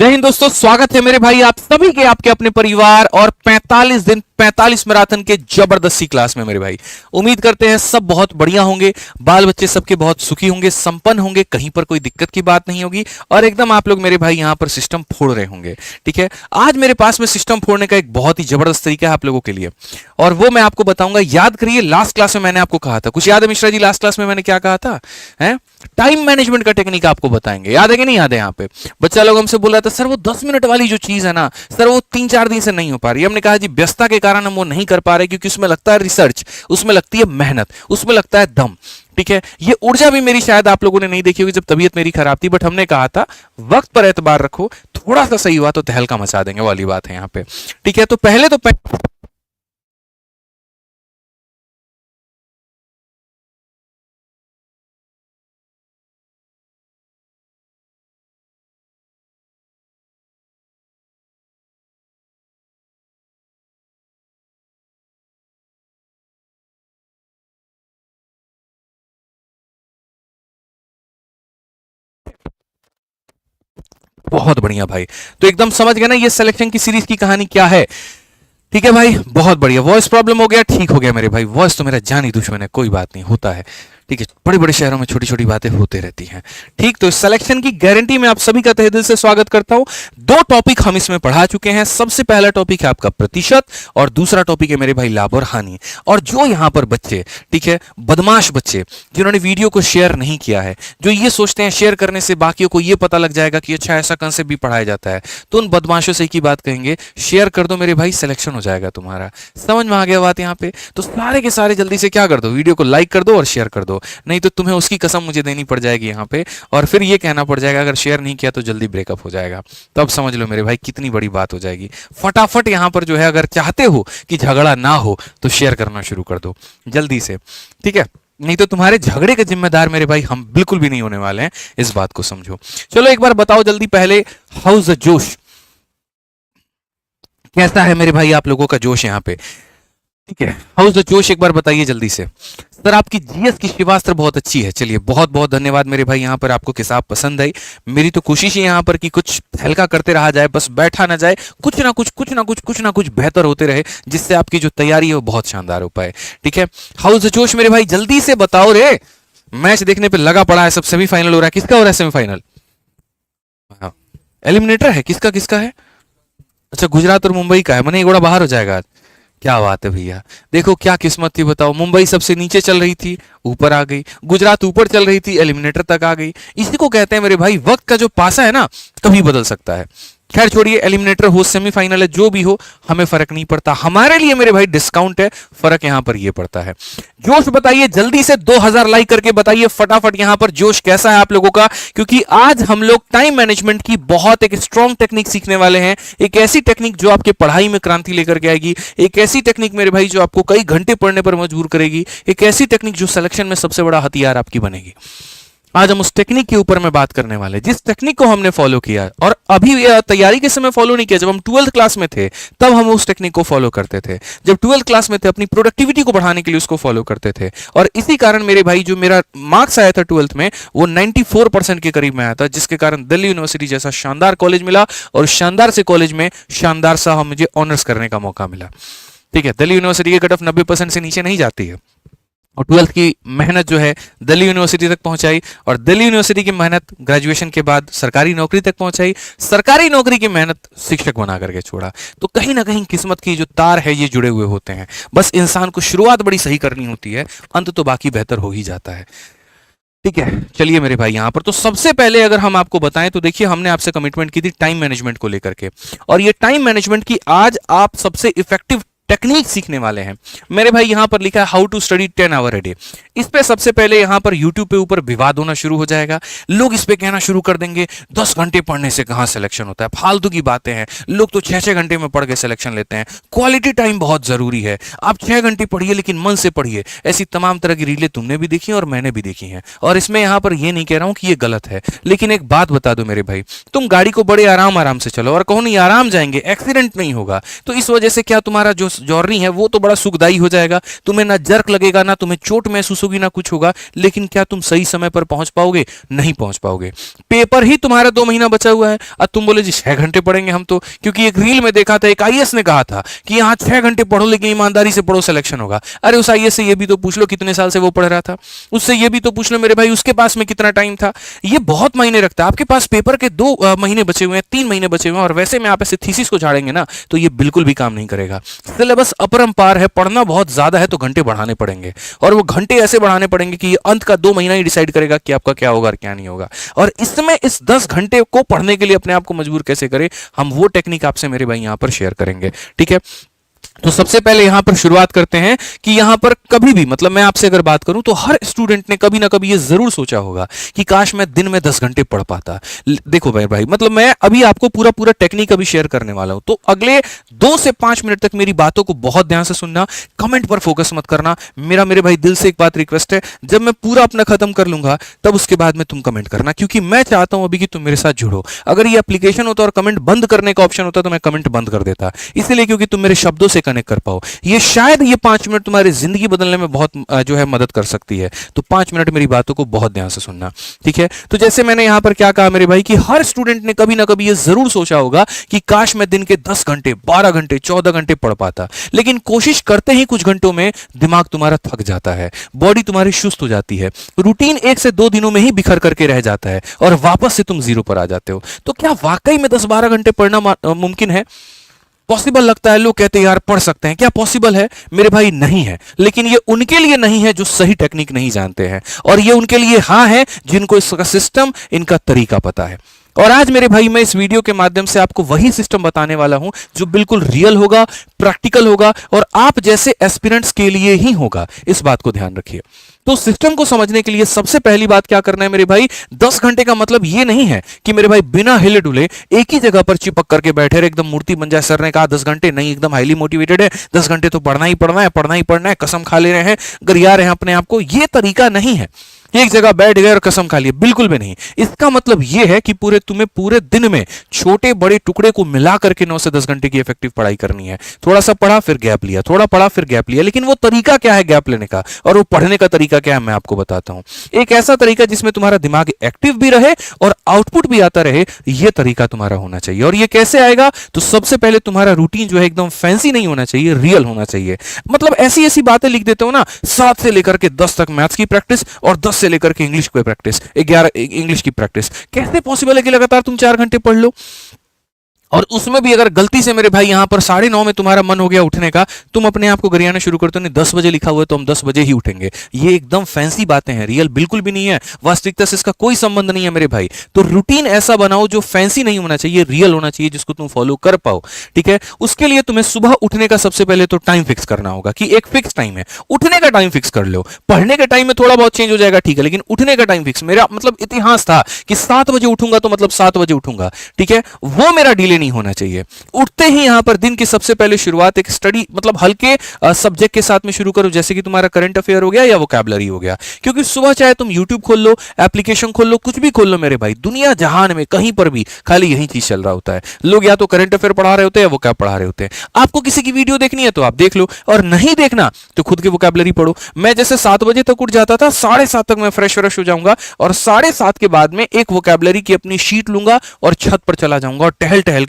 जय हिंद दोस्तों, स्वागत है मेरे भाई आप सभी के आपके अपने परिवार और 45 दिन 45 मैराथन के जबरदस्ती क्लास में। मेरे भाई उम्मीद करते हैं सब बहुत बढ़िया होंगे, बाल बच्चे सबके बहुत सुखी होंगे, संपन्न होंगे, कहीं पर कोई दिक्कत की बात नहीं होगी और एकदम आप लोग मेरे भाई यहां पर सिस्टम फोड़ रहे होंगे। ठीक है, आज मेरे पास में सिस्टम फोड़ने का एक बहुत ही जबरदस्त तरीका है आप लोगों के लिए और वो मैं आपको बताऊंगा। याद करिए, लास्ट क्लास में मैंने आपको कहा था, कुछ याद है मिश्रा जी? लास्ट क्लास में मैंने क्या कहा था? टाइम मैनेजमेंट का टेक्निक आपको बताएंगे। याद है कि नहीं याद है? यहाँ पे बच्चा लोग हमसे बोल रहा था, सर वो 10 मिनट वाली जो चीज है ना सर, वो 3-4 दिन से नहीं हो पा रही। हमने कहा जी व्यस्तता के कारण हम वो नहीं कर पा रहे, क्योंकि उसमें लगता है रिसर्च, उसमें लगती है मेहनत, उसमें लगता है दम। ठीक है, ये ऊर्जा भी मेरी शायद आप लोगों ने नहीं देखी होगी जब तबीयत मेरी खराब थी, बट हमने कहा था वक्त पर एतबार रखो, थोड़ा सा सही हुआ तो तहलका मचा देंगे वाली बात है यहाँ पे। ठीक है, तो पहले तो बहुत बढ़िया भाई, तो एकदम समझ गए ना ये सिलेक्शन की सीरीज की कहानी क्या है। ठीक है भाई, बहुत बढ़िया। वॉइस प्रॉब्लम हो गया, ठीक हो गया मेरे भाई। वॉइस तो मेरा जानी दुश्मन है, कोई बात नहीं, होता है। ठीक है, बड़े बड़े शहरों में छोटी छोटी बातें होते रहती हैं। ठीक, तो सिलेक्शन की गारंटी में आप सभी का तहे दिल से स्वागत करता हूं। दो टॉपिक हम इसमें पढ़ा चुके हैं। सबसे पहला टॉपिक है आपका प्रतिशत और दूसरा टॉपिक है मेरे भाई लाभ और हानि। और जो यहां पर बच्चे, ठीक है, बदमाश बच्चे जिन्होंने वीडियो को शेयर नहीं किया है, जो ये सोचते हैं शेयर करने से बाकियों को ये पता लग जाएगा कि अच्छा ऐसा कंसेप्ट भी पढ़ाया जाता है, तो उन बदमाशों से एक ही बात कहेंगे, शेयर कर दो मेरे भाई, सिलेक्शन हो जाएगा तुम्हारा। समझ में आ गया बात यहाँ पे? तो सारे के सारे जल्दी से क्या कर दो, वीडियो को लाइक कर दो और शेयर कर दो, नहीं तो तुम्हें उसकी कसम मुझे देनी पड़ जाएगी यहाँ पे, और फिर ये कहना पड़ जाएगा अगर शेयर नहीं किया तो जल्दी ब्रेकअप हो जाएगा। तो अब समझ लो मेरे भाई कितनी बड़ी बात हो जाएगी। फटाफट यहाँ पर जो है, अगर चाहते हो कि झगड़ा ना हो तो शेयर करना शुरू कर दो जल्दी से। ठीक है, नहीं तो तुम्हारे झगड़े के जिम्मेदार मेरे भाई हम बिल्कुल भी नहीं होने वाले हैं, इस बात को समझो। चलो एक बार बताओ जल्दी पहले, हाउस द जोश, कैसा है मेरे भाई आप लोगों का जोश यहाँ पे? ठीक है, हाउस द जोश एक बार बताइए जल्दी से। सर आपकी जीएस की शिवास्त्र बहुत अच्छी है, चलिए बहुत बहुत धन्यवाद मेरे भाई, यहाँ पर आपको किताब पसंद आई। मेरी तो कोशिश है यहाँ पर कि कुछ हल्का करते रहा जाए, बस बैठा ना जाए, कुछ ना कुछ कुछ ना कुछ कुछ ना कुछ बेहतर होते रहे, जिससे आपकी जो तैयारी है वो बहुत शानदार हो पाए। ठीक है, हाउस द जोश मेरे भाई जल्दी से बताओ रे। मैच देखने पे लगा पड़ा है, सब सेमीफाइनल हो रहा है। किसका हो रहा है सेमीफाइनल? एलिमिनेटर है, किसका किसका है? अच्छा, गुजरात और मुंबई का है, मने घोड़ा बाहर हो जाएगा आज। क्या बात है भैया, देखो क्या किस्मत थी बताओ। मुंबई सबसे नीचे चल रही थी, ऊपर आ गई। गुजरात ऊपर चल रही थी, एलिमिनेटर तक आ गई। इसी को कहते हैं मेरे भाई, वक्त का जो पासा है ना कभी बदल सकता है। खैर छोड़िए, एलिमिनेटर हो सेमीफाइनल है, जो भी हो हमें फर्क नहीं पड़ता। हमारे लिए मेरे भाई डिस्काउंट है, फर्क यहां पर ये पड़ता है। जोश बताइए जल्दी से, 2000 लाइक करके बताइए फटाफट यहां पर जोश कैसा है आप लोगों का, क्योंकि आज हम लोग टाइम मैनेजमेंट की बहुत एक स्ट्रॉन्ग टेक्निक सीखने वाले हैं। एक ऐसी टेक्निक जो आपके पढ़ाई में क्रांति लेकर के आएगी, एक ऐसी टेक्निक मेरे भाई जो आपको कई घंटे पढ़ने पर मजबूर करेगी, एक ऐसी टेक्निक जो सिलेक्शन में सबसे बड़ा हथियार आपकी बनेगी। आज हम उस टेक्निक के ऊपर में बात करने वाले, जिस टेक्निक को हमने फॉलो किया और अभी तैयारी के समय फॉलो नहीं किया। जब हम 12th क्लास में थे तब हम उस टेक्निक को फॉलो करते थे, जब 12th क्लास में थे अपनी प्रोडक्टिविटी को बढ़ाने के लिए उसको फॉलो करते थे। और इसी कारण मेरे भाई जो मेरा मार्क्स आया था 12th में वो 94% के करीब में आया था, जिसके कारण दिल्ली यूनिवर्सिटी जैसा शानदार कॉलेज मिला और शानदार से कॉलेज में शानदार सा मुझे ऑनर्स करने का मौका मिला। ठीक है, दिल्ली यूनिवर्सिटी की कट ऑफ 90% से नीचे नहीं जाती है और 12th की मेहनत जो है दिल्ली यूनिवर्सिटी तक पहुंचाई और दिल्ली यूनिवर्सिटी की मेहनत ग्रेजुएशन के बाद सरकारी नौकरी तक पहुंचाई, सरकारी नौकरी की मेहनत शिक्षक बना करके छोड़ा। तो कहीं ना कहीं किस्मत की जो तार है ये जुड़े हुए होते हैं। बस इंसान को शुरुआत बड़ी सही करनी होती है, अंत तो बाकी बेहतर हो ही जाता है। ठीक है, चलिए मेरे भाई यहां पर तो सबसे पहले अगर हम आपको बताएं तो देखिए, हमने आपसे कमिटमेंट की थी टाइम मैनेजमेंट को लेकर के, और ये टाइम मैनेजमेंट की आज आप सबसे इफेक्टिव टेक्निक सीखने वाले हैं। मेरे भाई यहां पर लिखा है how to study 10 hour a day. इस पे सबसे पहले यहां पर यूट्यूब पे ऊपर विवाद होना शुरू हो जाएगा। लोग इस पे कहना शुरू कर देंगे 10 घंटे पढ़ने से कहां सिलेक्शन होता है, फालतू की बातें हैं। लोग तो 6-6 घंटे में पढ़ के सिलेक्शन लेते हैं। क्वालिटी टाइम बहुत जरूरी है, आप 6 घंटे पढ़िए लेकिन मन से पढ़िए। ऐसी तमाम तरह की रीलें तुमने भी देखी और मैंने भी देखी हैं, और इसमें यहां पर यह नहीं कह रहा हूं कि यह गलत है, लेकिन एक बात बता दो मेरे भाई, तुम गाड़ी को बड़े आराम आराम से चलो और कहो नहीं आराम जाएंगे, एक्सीडेंट नहीं होगा, तो इस वजह से क्या तुम्हारा जो जॉर्नी है वो तो बड़ा सुखदाई हो जाएगा, तुम्हें ना जर्क लगेगा, ना तुम्हें चोट महसूस होगी, ना कुछ होगा, लेकिन क्या तुम सही समय पर पहुंच पाओगे? नहीं पहुंच पाओगे। पेपर ही तुम्हारा 2 महीना बचा हुआ है, अब तुम बोले जी 6 घंटे पढ़ेंगे हम तो, क्योंकि एक रील में देखा था, एक आईएएस ने कहा था कि यहाँ 6 घंटे पढ़ो लेकिन ईमानदारी से पढ़ो, सिलेक्शन होगा। अरे उस आईएएस से ये भी तो पूछ लो कितने साल से वो पढ़ रहा था, उससे ये भी तो पूछ लो मेरे भाई उसके पास में कितना टाइम था। ये बहुत मायने रखता है। आपके पास पेपर के 2 महीने बचे हुए हैं, 3 महीने बचे हुए हैं, और वैसे में आप ऐसे थीसिस को झाड़ेंगे ना तो ये बिल्कुल भी काम नहीं करेगा। सिलेबस अपरंपार है, पढ़ना बहुत ज्यादा है, तो घंटे बढ़ाने पड़ेंगे, और वो घंटे ऐसे बढ़ाने पड़ेंगे कि अंत का 2 महीना ही डिसाइड करेगा कि आपका क्या होगा और क्या नहीं होगा। और इसमें इस 10 घंटे को पढ़ने के लिए अपने आप को मजबूर कैसे करें, हम वो टेक्निक आपसे मेरे भाई यहां पर शेयर करेंगे। ठीक है, तो सबसे पहले यहां पर शुरुआत करते हैं कि यहां पर कभी भी, मतलब मैं आपसे अगर बात करूं तो हर स्टूडेंट ने कभी ना कभी ये जरूर सोचा होगा कि काश मैं दिन में 10 घंटे पढ़ पाता। देखो भाई, मतलब मैं अभी आपको पूरा पूरा टेक्निक अभी शेयर करने वाला हूं, तो अगले 2 से 5 मिनट तक मेरी बातों को बहुत ध्यान से सुनना, कमेंट पर फोकस मत करना। मेरे भाई दिल से एक बात रिक्वेस्ट है, जब मैं पूरा अपना खत्म कर लूंगा तब उसके बाद में तुम कमेंट करना, क्योंकि मैं चाहता हूं अभी कि तुम मेरे साथ जुड़ो। अगर ये एप्लीकेशन होता और कमेंट बंद करने का ऑप्शन होता तो मैं कमेंट बंद कर देता, इसलिए क्योंकि तुम मेरे शब्दों से कनेक्ट कर पाओ। ये शायद ये 5 मिनट तुम्हारी जिंदगी बदलने में बहुत जो है मदद कर सकती है। तो 5 मिनट मेरी बातों को बहुत ध्यान से सुनना। ठीक है, तो जैसे मैंने यहां पर क्या कहा मेरे भाई कि हर स्टूडेंट ने कभी ना कभी ये जरूर सोचा होगा कि काश मैं दिन के 10 घंटे, 12 घंटे, 14 घंटे पढ़ पाता। लेकिन कोशिश करते ही कुछ घंटों में दिमाग तुम्हारा थक जाता है, बॉडी तुम्हारी सुस्त हो जाती है, रूटीन 1 से 2 दिनों में ही बिखर करके रह जाता है और वापस से तुम जीरो पर आ जाते हो। तो क्या वाकई में 10-12 घंटे पढ़ना मुमकिन है? पॉसिबल लगता है, लोग कहते हैं यार पढ़ सकते हैं, क्या पॉसिबल है? मेरे भाई नहीं है। लेकिन ये उनके लिए नहीं है जो सही टेक्निक नहीं जानते हैं, और ये उनके लिए हाँ है जिनको इसका सिस्टम, इनका तरीका पता है। और आज मेरे भाई मैं इस वीडियो के माध्यम से आपको वही सिस्टम बताने वाला हूं जो बिल्कुल रियल होगा, प्रैक्टिकल होगा, और आप जैसे एस्पिरेंट्स के लिए ही होगा। इस बात को ध्यान रखिए। तो सिस्टम को समझने के लिए सबसे पहली बात क्या करना है मेरे भाई, 10 घंटे का मतलब ये नहीं है कि मेरे भाई बिना हिले डुले एक ही जगह पर चिपक करके बैठे रहे, एकदम मूर्ति बन जाए। सर ने कहा 10 घंटे नहीं, एकदम हाईली मोटिवेटेड है, 10 घंटे तो पढ़ना ही पढ़ना है, पढ़ना ही पढ़ना है, कसम खा ले रहे हैं, गरिया रहे हैं अपने आप को। ये तरीका नहीं है एक जगह बैठ गए और कसम खा लिए, बिल्कुल भी नहीं। इसका मतलब यह है कि तुम्हें पूरे दिन में छोटे बड़े टुकड़े को मिला करके 9 से 10 घंटे की इफेक्टिव पढ़ाई करनी है। थोड़ा सा पढ़ा फिर गैप लिया, थोड़ा पढ़ा फिर गैप लिया, लेकिन वो तरीका क्या है गैप लेने का, और वो पढ़ने का तरीका क्या है मैं आपको बताता हूं। एक ऐसा तरीका जिसमें तुम्हारा दिमाग एक्टिव भी रहे और आउटपुट भी आता रहे, यह तरीका तुम्हारा होना चाहिए। और ये कैसे आएगा? तो सबसे पहले तुम्हारा रूटीन जो है एकदम फैंसी नहीं होना चाहिए, रियल होना चाहिए। मतलब ऐसी ऐसी बातें लिख देते हो ना, 7 से लेकर के 10 तक मैथ्स की प्रैक्टिस और 10 से लेकर के इंग्लिश की प्रैक्टिस, 11 इंग्लिश की प्रैक्टिस। कैसे पॉसिबल है कि लगातार तुम 4 घंटे पढ़ लो? और उसमें भी अगर गलती से मेरे भाई यहां पर 9:30 में तुम्हारा मन हो गया उठने का, तुम अपने आप को गरियाना शुरू करते हो, नहीं 10 बजे लिखा हुआ है तो हम 10 बजे ही उठेंगे। ये एकदम फैंसी बातें हैं, रियल बिल्कुल भी नहीं है, वास्तविकता से इसका कोई संबंध नहीं है मेरे भाई। तो रूटीन ऐसा बनाओ जो फैंसी नहीं होना चाहिए, रियल होना चाहिए, जिसको तुम फॉलो कर पाओ। ठीक है, उसके लिए तुम्हें सुबह उठने का सबसे पहले तो टाइम फिक्स करना होगा कि एक फिक्स टाइम है, उठने का टाइम फिक्स कर लो। पढ़ने के टाइम में थोड़ा बहुत चेंज हो जाएगा, ठीक है, लेकिन उठने का टाइम फिक्स। मेरा मतलब इतिहास था कि 7 बजे उठूंगा तो मतलब 7 बजे उठूंगा, ठीक है, वो मेरा डिले नहीं होना चाहिए। उठते ही यहां पर दिन की सबसे पहले शुरुआत एक स्टडी, मतलब हल्के सब्जेक्ट के साथ में शुरू करो, जैसे कि तुम्हारा करंट अफेयर हो गया या वोकैबुलरी हो गया। क्योंकि सुबह चाहे तुम YouTube खोल लो, एप्लीकेशन खोल लो, कुछ भी खोल लो मेरे भाई, दुनिया जहान में कहीं पर भी खाली यही चीज चल रहा होता है। लोग या तो करंट अफेयर पढ़ा रहे होते हैं या वोकैब पढ़ा रहे होते हैं। आपको किसी की वीडियो देखनी है तो आप देख लो, और नहीं देखना तो खुद की वोकैबुलरी पढ़ो। मैं जैसे 7 बजे तक उठ जाता था, 7:30 तक मैं फ्रेश हो जाऊंगा, और 7:30 के बाद में एक वोकैबुलरी की अपनी शीट लूंगा और छत पर चला जाऊंगा और टहल टहल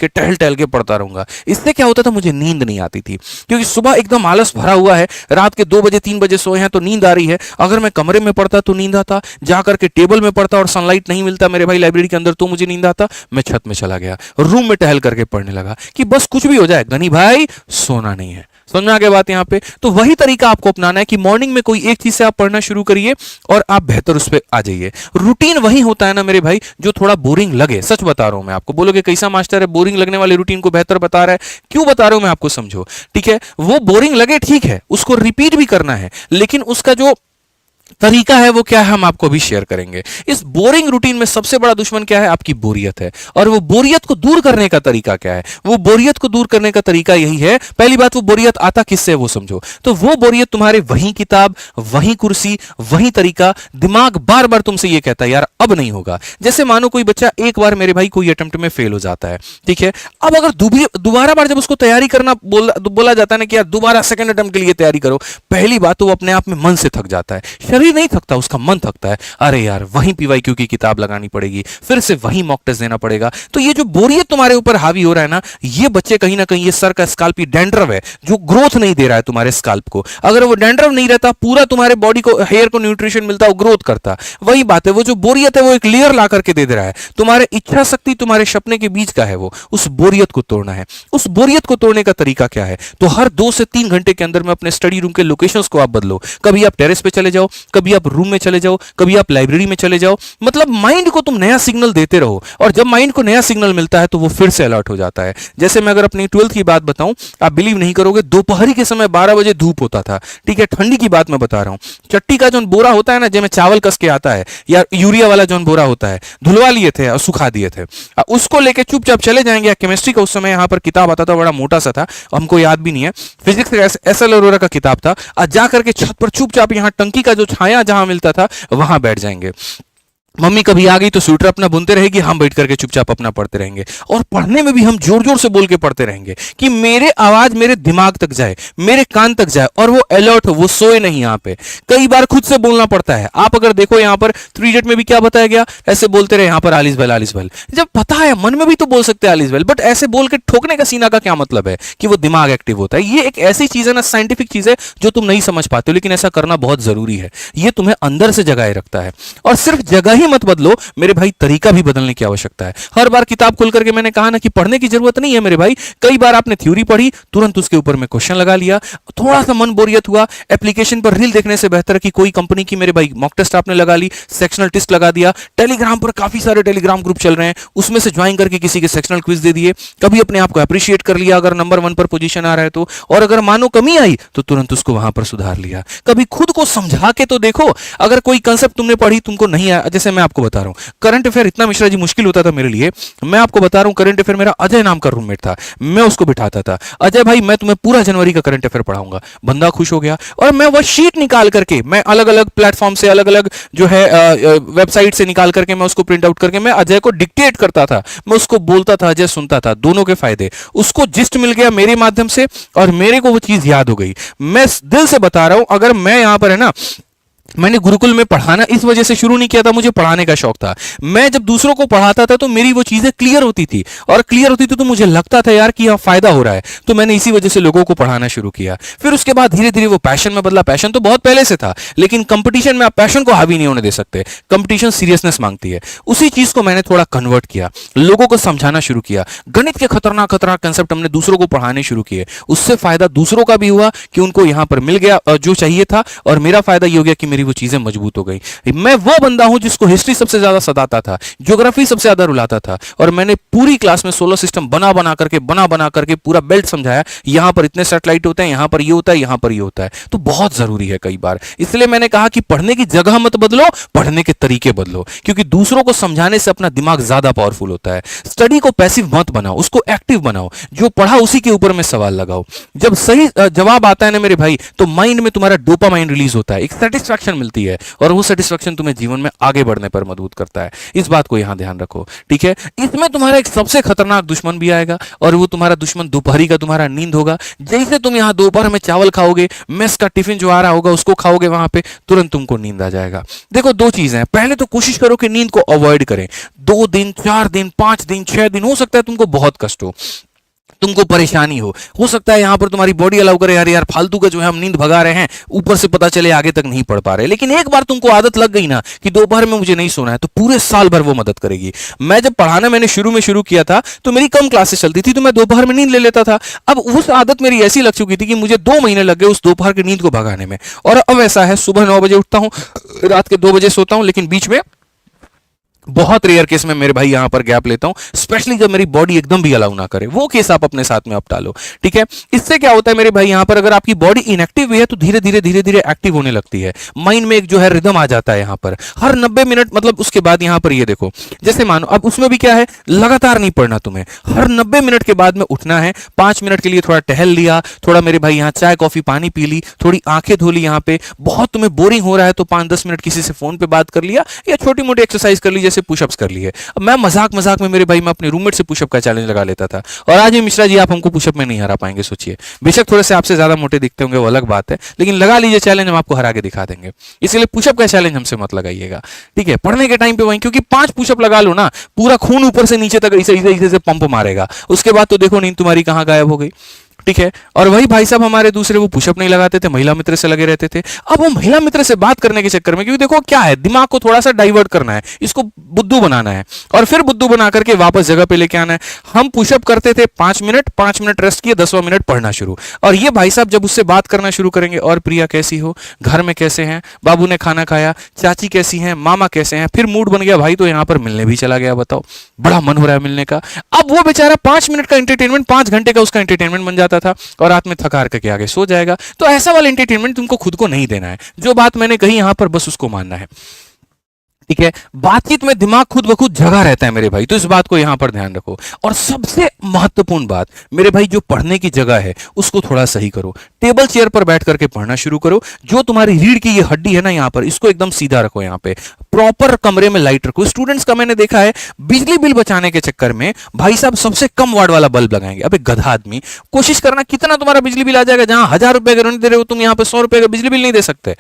के पढ़ता रहूंगा। इससे क्या होता था, मुझे नींद नहीं आती थी, क्योंकि सुबह एकदम आलस भरा हुआ है, रात के 2 बजे 3 बजे सोए हैं तो नींद आ रही है। अगर मैं कमरे में पढ़ता तो नींद आता, जाकर के टेबल में पढ़ता और सनलाइट नहीं मिलता मेरे भाई लाइब्रेरी के अंदर तो मुझे नींद आता। मैं छत में चला गया, रूम में टहल करके पढ़ने लगा कि बस कुछ भी हो जाए गनी भाई सोना नहीं है। समझ में आ गया बात यहां पे? तो वही तरीका आपको अपनाना है कि मॉर्निंग में कोई एक चीज से आप पढ़ना शुरू करिए और आप बेहतर उस पर आ जाइए। रूटीन वही होता है ना मेरे भाई जो थोड़ा बोरिंग लगे, सच बता रहा हूं मैं आपको। बोलोगे कैसा मास्टर है, बोरिंग लगने वाले रूटीन को बेहतर बता रहा है, क्यों बता रहा हूं मैं आपको, समझो। ठीक है, वो बोरिंग लगे ठीक है, उसको रिपीट भी करना है, लेकिन उसका जो तरीका है वो क्या है, हम आपको अभी शेयर करेंगे। इस बोरिंग रूटीन में सबसे बड़ा दुश्मन क्या है, आपकी बोरियत है। और वो बोरियत को दूर करने का तरीका क्या है, वो बोरियत को दूर करने का तरीका यही है, पहली बात, वो बोरियत आता किससे है वो समझो। तो वो बोरियत तुम्हारे वही किताब, वही कुर्सी, वही तरीका, दिमाग बार बार तुमसे ये कहता है यार अब नहीं होगा। जैसे मानो कोई बच्चा एक बार मेरे भाई कोई अटेम्प्ट में फेल हो जाता है, ठीक है, अब अगर दोबारा बार जब उसको तैयारी करना बोला जाता है ना कि यार दोबारा सेकंड अटेम्प्ट के लिए तैयारी करो, पहली बात तो वो अपने आप में मन से थक जाता है, शरीर नहीं थकता, उसका मन थकता है। अरे यार वहीं पीवाईक्यू की किताब लगानी पड़ेगी, फिर से वहीं मॉक टेस्ट देना पड़ेगा। तो ये जो बोरियत तुम्हारे ऊपर हावी हो रहा है ना, ये बच्चे कहीं ना कहीं, ये सर का स्काल्पी डैंड्रफ है जो ग्रोथ नहीं दे रहा है तुम्हारे स्काल्प को। अगर वो डैंड्रफ नहीं रहता, पूरा तुम्हारे बॉडी को, हेयर को न्यूट्रिशन मिलता, वो ग्रोथ करता। वही बात है, वो जो बोरियत है वो एक लेयर ला करके दे रहा है। तुम्हारे इच्छा शक्ति तुम्हारे सपने के बीच का है, वो उस बोरियत को तोड़ना है। उस बोरियत को तोड़ने का तरीका क्या है, तो हर 2 से 3 घंटे के अंदर में अपने स्टडी रूम के लोकेशंस को आप बदलो। कभी आप टेरेस पे चले जाओ, कभी आप रूम में चले जाओ, कभी आप लाइब्रेरी में चले जाओ। मतलब माइंड को तुम नया सिग्नल देते रहो, और जब माइंड को नया सिग्नल मिलता है तो वो फिर से अलर्ट हो जाता है। जैसे मैं अगर अपनी 12th की बात बताऊं, आप बिलीव नहीं करोगे, दोपहरी के समय 12 बजे धूप होता था, ठीक है, ठंडी की बात मैं बता रहा हूं। चट्टी का जो बोरा होता है ना, जिसमें चावल कस के आता है, या यूरिया वाला जो बोरा होता है, धुलवा लिए थे और सुखा दिए थे, उसको लेके चुपचाप चले जाएंगे। केमिस्ट्री का उस समय यहां पर किताब आता था, बड़ा मोटा सा था, हमको याद भी नहीं है, फिजिक्स का SL अरोरा का किताब था। आज जाकर के छत पर चुपचाप यहां टंकी का जो छाया जहां मिलता था वहां बैठ जाएंगे। मम्मी कभी आ गई तो स्वेटर अपना बुनते रहेगी, हम बैठ करके चुपचाप अपना पढ़ते रहेंगे। और पढ़ने में भी हम जोर जोर से बोल के पढ़ते रहेंगे कि मेरे आवाज मेरे दिमाग तक जाए, मेरे कान तक जाए, और वो अलर्ट हो, वो सोए नहीं। यहाँ पे कई बार खुद से बोलना पड़ता है। आप अगर देखो यहाँ पर 3 में भी क्या बताया गया, ऐसे बोलते रहे यहाँ पर आलिस बल आलिस बल। जब पता है मन में भी तो बोल सकते हैं आलिस बल, बट ऐसे बोल के ठोकने का सीना का क्या मतलब है कि वो दिमाग एक्टिव होता है। ये एक ऐसी चीज है ना, साइंटिफिक चीज है जो तुम नहीं समझ पाते हो, लेकिन ऐसा करना बहुत जरूरी है। ये तुम्हें अंदर से जगाए रखता है। और सिर्फ जगह ही मत बदलो मेरे भाई, तरीका भी बदलने की आवश्यकता है। हर बार किताब खोल करके मैंने कहा ना कि पढ़ने की जरूरत नहीं है मेरे भाई। कई बार आपने थ्योरी पढ़ी, तुरंत उसके ऊपर में क्वेश्चन लगा लिया, थोड़ा सा मन बोरियत हुआ, एप्लीकेशन पर रील देखने से बेहतर है कि कोई कंपनी की मेरे भाई मॉक टेस्ट आपने लगा ली, सेक्शनल टेस्ट लगा दिया। टेलीग्राम पर काफी सारे टेलीग्राम ग्रुप चल रहे हैं, उसमें से ज्वाइन करके किसी के सेक्शनल क्विज दे दिए। कभी अपने आप को अप्रिशिएट कर लिया अगर नंबर 1 पर पोजीशन आ रहा है तो, और अगर मानो कमी आई तो तुरंत उसको वहां पर सुधार लिया। कभी खुद को समझा के तो देखो, अगर कोई कंसेप्ट तुमने पढ़ी तुमको नहीं आया, जैसे मैं आपको बता रहा हूं, करंट अफेयर इतना मिश्रा जी मुश्किल होता था मेरे लिए। मैं आपको बता रहा हूं, करंट अफेयर मेरा अजय नाम का रूममेट था, मैं उसको बिठाता था, अजय भाई मैं तुम्हें पूरा जनवरी का करंट अफेयर पढ़ाऊंगा। बंदा खुश हो गया, और मैं वो शीट निकाल करके, मैं अलग अलग प्लेटफॉर्म से, अलग अलग जो है वेबसाइट से निकाल करके मैं उसको प्रिंट आउट करके मैं अजय को डिक्टेट करता था, मैं उसको बोलता था, अजय सुनता था। दोनों के फायदे, उसको जिस्ट मिल गया मेरे माध्यम से, और मेरे को वो चीज याद हो गई। मैं दिल से बता रहा हूं, अगर मैं यहां पर है ना, मैंने गुरुकुल में पढ़ाना इस वजह से शुरू नहीं किया था, मुझे पढ़ाने का शौक था। मैं जब दूसरों को पढ़ाता था तो मेरी वो चीजें क्लियर होती थी, और क्लियर होती थी तो मुझे लगता था यार कि यहां फायदा हो रहा है, तो मैंने इसी वजह से लोगों को पढ़ाना शुरू किया। फिर उसके बाद धीरे धीरे वो पैशन में बदला। पैशन तो बहुत पहले से था, लेकिन कंपटीशन में आप पैशन को हावी नहीं होने दे सकते, कंपटीशन सीरियसनेस मांगती है। उसी चीज को मैंने थोड़ा कन्वर्ट किया, लोगों को समझाना शुरू किया। गणित के खतरनाक खतरनाक कंसेप्ट हमने दूसरों को पढ़ाने शुरू किए। उससे फायदा दूसरों का भी हुआ कि उनको यहां पर मिल गया जो चाहिए था, और मेरा फायदा ये हो गया कि मेरी वो चीजें मजबूत हो गई। मैं वो बंदा हूं जिसको हिस्ट्री सबसे ज्यादा सताता था, ज्योग्राफी सबसे ज्यादा रुलाता था, और मैंने पूरी क्लास में सोलर सिस्टम बना बना करके पूरा बेल्ट समझाया। यहां पर इतने सैटेलाइट होते हैं, यहां पर ये होता है, यहां पर ये होता है। तो बहुत जरूरी है कई बार, इसलिए मैंने कहा कि पढ़ने की जगह मत बदलो, पढ़ने के तरीके बदलो, क्योंकि दूसरों को समझाने से अपना दिमाग ज्यादा पावरफुल होता है। स्टडी को पैसिव मत बनाओ, उसको एक्टिव बनाओ। जो पढ़ा उसी के ऊपर में सवाल लगाओ। जब सही जवाब आता है ना मेरे भाई, तो माइंड में तुम्हारा डोपामाइन रिलीज होता है, एक सेटिस्फैक्शन मिलती है, और वो सेटिस्फैक्शन तुम्हें जीवन में आगे बढ़ने पर मदद करता है। इस बात को यहां ध्यान रखो, ठीक है। इसमें तुम्हारा एक सबसे खतरनाक दुश्मन भी आएगा, और वो तुम्हारा दुश्मन दोपहरी का तुम्हारा नींद होगा। जैसे तुम यहां दोपहर में चावल खाओगे, मेस का टिफिन जो आ रहा होगा उसको खाओगे वहां पे, तुरंत तुमको नींद आ जाएगा। देखो 2 चीजें हैं, पहले तो कोशिश करो कि नींद को अवॉइड करें। 2 दिन, 4 दिन, 5 दिन, 6 दिन, हो सकता है तुमको बहुत कष्ट हो, तुमको परेशानी हो सकता है यहां पर तुम्हारी बॉडी अलाउ करे, यार यार फालतू का जो है हम नींद भगा रहे हैं, ऊपर से पता चले आगे तक नहीं पढ़ पा रहे। लेकिन एक बार तुमको आदत लग गई ना कि दोपहर में मुझे नहीं सोना है, तो पूरे साल भर वो मदद करेगी। मैं जब पढ़ाना मैंने शुरू किया था तो मेरी कम क्लासेस चलती थी, तो मैं दोपहर में नींद ले लेता था। अब उस आदत मेरी ऐसी लग चुकी थी कि मुझे 2 महीने लग गए उस दोपहर की नींद को भगाने में। और अब ऐसा है, सुबह 9 बजे उठता हूं, रात के 2 बजे सोता हूं, लेकिन बीच में बहुत रेयर केस में मेरे भाई यहां पर गैप लेता हूं, स्पेशली जब मेरी बॉडी एकदम भी अलाउ ना करे, वो केस आप अपने साथ में अपना लो। ठीक है, इससे क्या होता है मेरे भाई यहां पर, अगर आपकी बॉडी इनएक्टिव भी है तो धीरे धीरे धीरे धीरे एक्टिव होने लगती है, माइंड में एक जो है रिदम आ जाता है यहां पर हर 90 मिनट, मतलब उसके बाद यहां पर ये देखो, जैसे मानो अब उसमें भी क्या है, लगातार नहीं पढ़ना तुम्हें, हर 90 मिनट के बाद में उठना है, 5 मिनट के लिए थोड़ा टहल लिया, थोड़ा मेरे भाई यहां चाय कॉफी पानी पी ली, थोड़ी आंखें धो ली, यहां पे बहुत तुम्हें बोरिंग हो रहा है तो 5-10 मिनट किसी से फोन पे बात कर लिया, या छोटी मोटी एक्सरसाइज कर ली, जैसे पुशअप्स कर लिए। अब मैं मजाक मजाक में मेरे भाई मैं अपने रूममेट से पुशअप का चैलेंज लगा लेता था, और आज भी मिश्रा जी आप हमको पुशअप में नहीं हरा पाएंगे, सोचिए, बेशक थोड़े से आपसे ज्यादा मोटे दिखते होंगे वो अलग बात है, लेकिन लगा लीजिए चैलेंज, हम आपको हरा के दिखा देंगे। इसलिए पुशअप का चैलेंज हमसे मत लगाइएगा, ठीक है, पढ़ने के टाइम पे वहीं, क्योंकि 5 पुशअप लगा लो ना, पूरा खून ऊपर से नीचे तक ऐसे ऐसे ऐसे पंप मारेगा, उसके बाद तो देखो नींद तुम्हारी कहां गायब हो गई। ठीक है, और वही भाई साहब हमारे दूसरे वो पुशअप नहीं लगाते थे, महिला मित्र से लगे रहते थे। अब वो महिला मित्र से बात करने के चक्कर में, क्योंकि देखो क्या है, दिमाग को थोड़ा सा डाइवर्ट करना है, इसको बुद्धू बनाना है, और फिर बुद्धू बना करके वापस जगह पे लेके आना है। हम पुशअप करते थे 5 मिनट, 5 मिनट रेस्ट किए, 10वां मिनट पढ़ना शुरू। और ये भाई साहब जब उससे बात करना शुरू करेंगे, और प्रिया कैसी हो, घर में कैसे हैं, बाबू ने खाना खाया, चाची कैसी हैं, मामा कैसे हैं, फिर मूड बन गया भाई तो यहां पर मिलने भी चला गया, बताओ बड़ा मन हो रहा है मिलने का। अब वो बेचारा 5 मिनट का एंटरटेनमेंट 5 घंटे का उसका एंटरटेनमेंट बन जाता था, और रात में थका करके आगे सो जाएगा। तो ऐसा वाला एंटरटेनमेंट तुमको खुद को नहीं देना है, जो बात मैंने कही यहां पर बस उसको मानना है। ठीक है, बातचीत में दिमाग खुद ब खुद जगा रहता है मेरे भाई, तो इस बात को यहां पर ध्यान रखो। और सबसे महत्वपूर्ण बात मेरे भाई, जो पढ़ने की जगह है उसको थोड़ा सही करो, टेबल चेयर पर बैठ करके पढ़ना शुरू करो। जो तुम्हारी रीढ़ की ये हड्डी है ना यहां पर, इसको एकदम सीधा रखो, यहां पे प्रॉपर कमरे में लाइट रखो। स्टूडेंट्स का मैंने देखा है बिजली बिल बचाने के चक्कर में भाई साहब सबसे कम वाट वाला बल्ब लगाएंगे। अबे गधा आदमी, कोशिश करना कितना तुम्हारा बिजली बिल आ जाएगा, जहां 1000 रुपए का दे रहे हो तुम, यहां पे 100 रुपए का बिजली बिल नहीं दे सकते।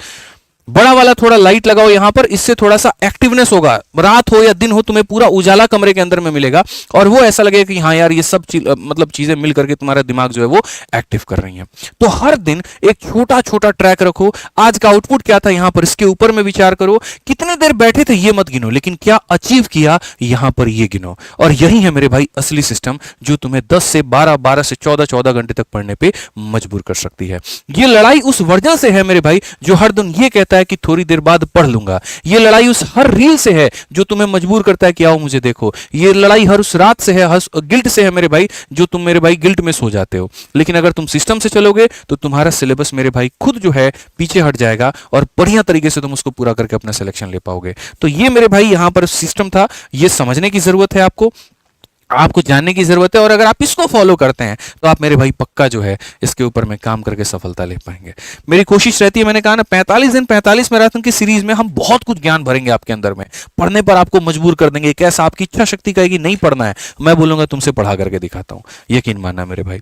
बड़ा वाला थोड़ा लाइट लगाओ यहां पर, इससे थोड़ा सा एक्टिवनेस होगा, रात हो या दिन हो तुम्हें पूरा उजाला कमरे के अंदर में मिलेगा, और वो ऐसा लगेगा कि हाँ यार ये सब मतलब चीजें मिल करके तुम्हारा दिमाग जो है वो एक्टिव कर रही हैं। तो हर दिन एक छोटा छोटा ट्रैक रखो, आज का आउटपुट क्या था यहां पर, इसके ऊपर में विचार करो, कितने देर बैठे थे ये मत गिनो, लेकिन क्या अचीव किया यहां पर ये गिनो। और यही है मेरे भाई असली सिस्टम, जो तुम्हें 10 से 12, 12 से 14, 14 घंटे तक पढ़ने पे मजबूर कर सकती है। ये लड़ाई उस वर्जन से है मेरे भाई जो हर दिन ये कहता है कि थोड़ी देर बाद पढ़ लूंगा। ये लड़ाई उस हर रील से है जो तुम्हें मजबूर करता है कि आओ मुझे देखो। ये लड़ाई हर उस रात से है, हर गिल्ट से है मेरे भाई, जो तुम मेरे भाई गिल्ट में सो जाते हो। लेकिन अगर तुम सिस्टम से चलोगे तो तुम्हारा सिलेबस मेरे भाई खुद जो है पीछे हट जाएगा, और बढ़िया तरीके से तुम उसको पूरा करके अपना सिलेक्शन ले पाओगे। तो ये मेरे भाई यहां पर सिस्टम था, ये समझने की जरूरत है, आपको जानने की जरूरत है, और अगर आप इसको फॉलो करते हैं तो आप मेरे भाई पक्का जो है इसके ऊपर में काम करके सफलता ले पाएंगे। मेरी कोशिश रहती है, मैंने कहा ना 45 दिन 45 मैराथन की सीरीज में हम बहुत कुछ ज्ञान भरेंगे आपके अंदर में, पढ़ने पर आपको मजबूर कर देंगे। कैसा आपकी इच्छा शक्ति कहेगी नहीं पढ़ना है, मैं बोलूंगा तुमसे पढ़ा करके दिखाता हूं, यकीन मानना मेरे भाई।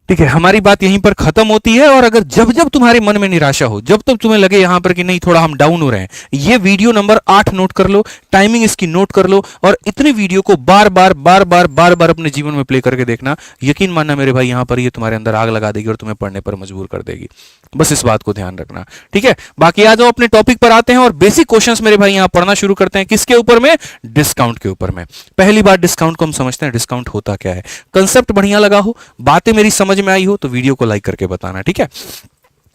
ठीक है, हमारी बात यहीं पर खत्म होती है। और अगर जब जब तुम्हारे मन में निराशा हो, जब तक तुम्हें लगे यहां पर कि नहीं थोड़ा हम डाउन हो रहे हैं, ये वीडियो नंबर 8 नोट कर लो, टाइमिंग इसकी नोट कर लो, और इतने वीडियो को बार बार बार बार बार बार अपने जीवन में प्ले करके देखना। यकीन मानना मेरे भाई यहां पर ये तुम्हारे अंदर आग लगा देगी और तुम्हें पढ़ने पर मजबूर कर देगी। बस इस बात को ध्यान रखना, ठीक है। बाकी आ जाओ अपने टॉपिक पर आते हैं, और बेसिक क्वेश्चंस मेरे भाई यहां पढ़ना शुरू करते हैं। किसके ऊपर में? डिस्काउंट के ऊपर में। पहली बार डिस्काउंट को हम समझते हैं, डिस्काउंट होता क्या है। कंसेप्ट बढ़िया लगा हो, बातें मेरी समझ में आई हो तो वीडियो को लाइक करके बताना, ठीक है।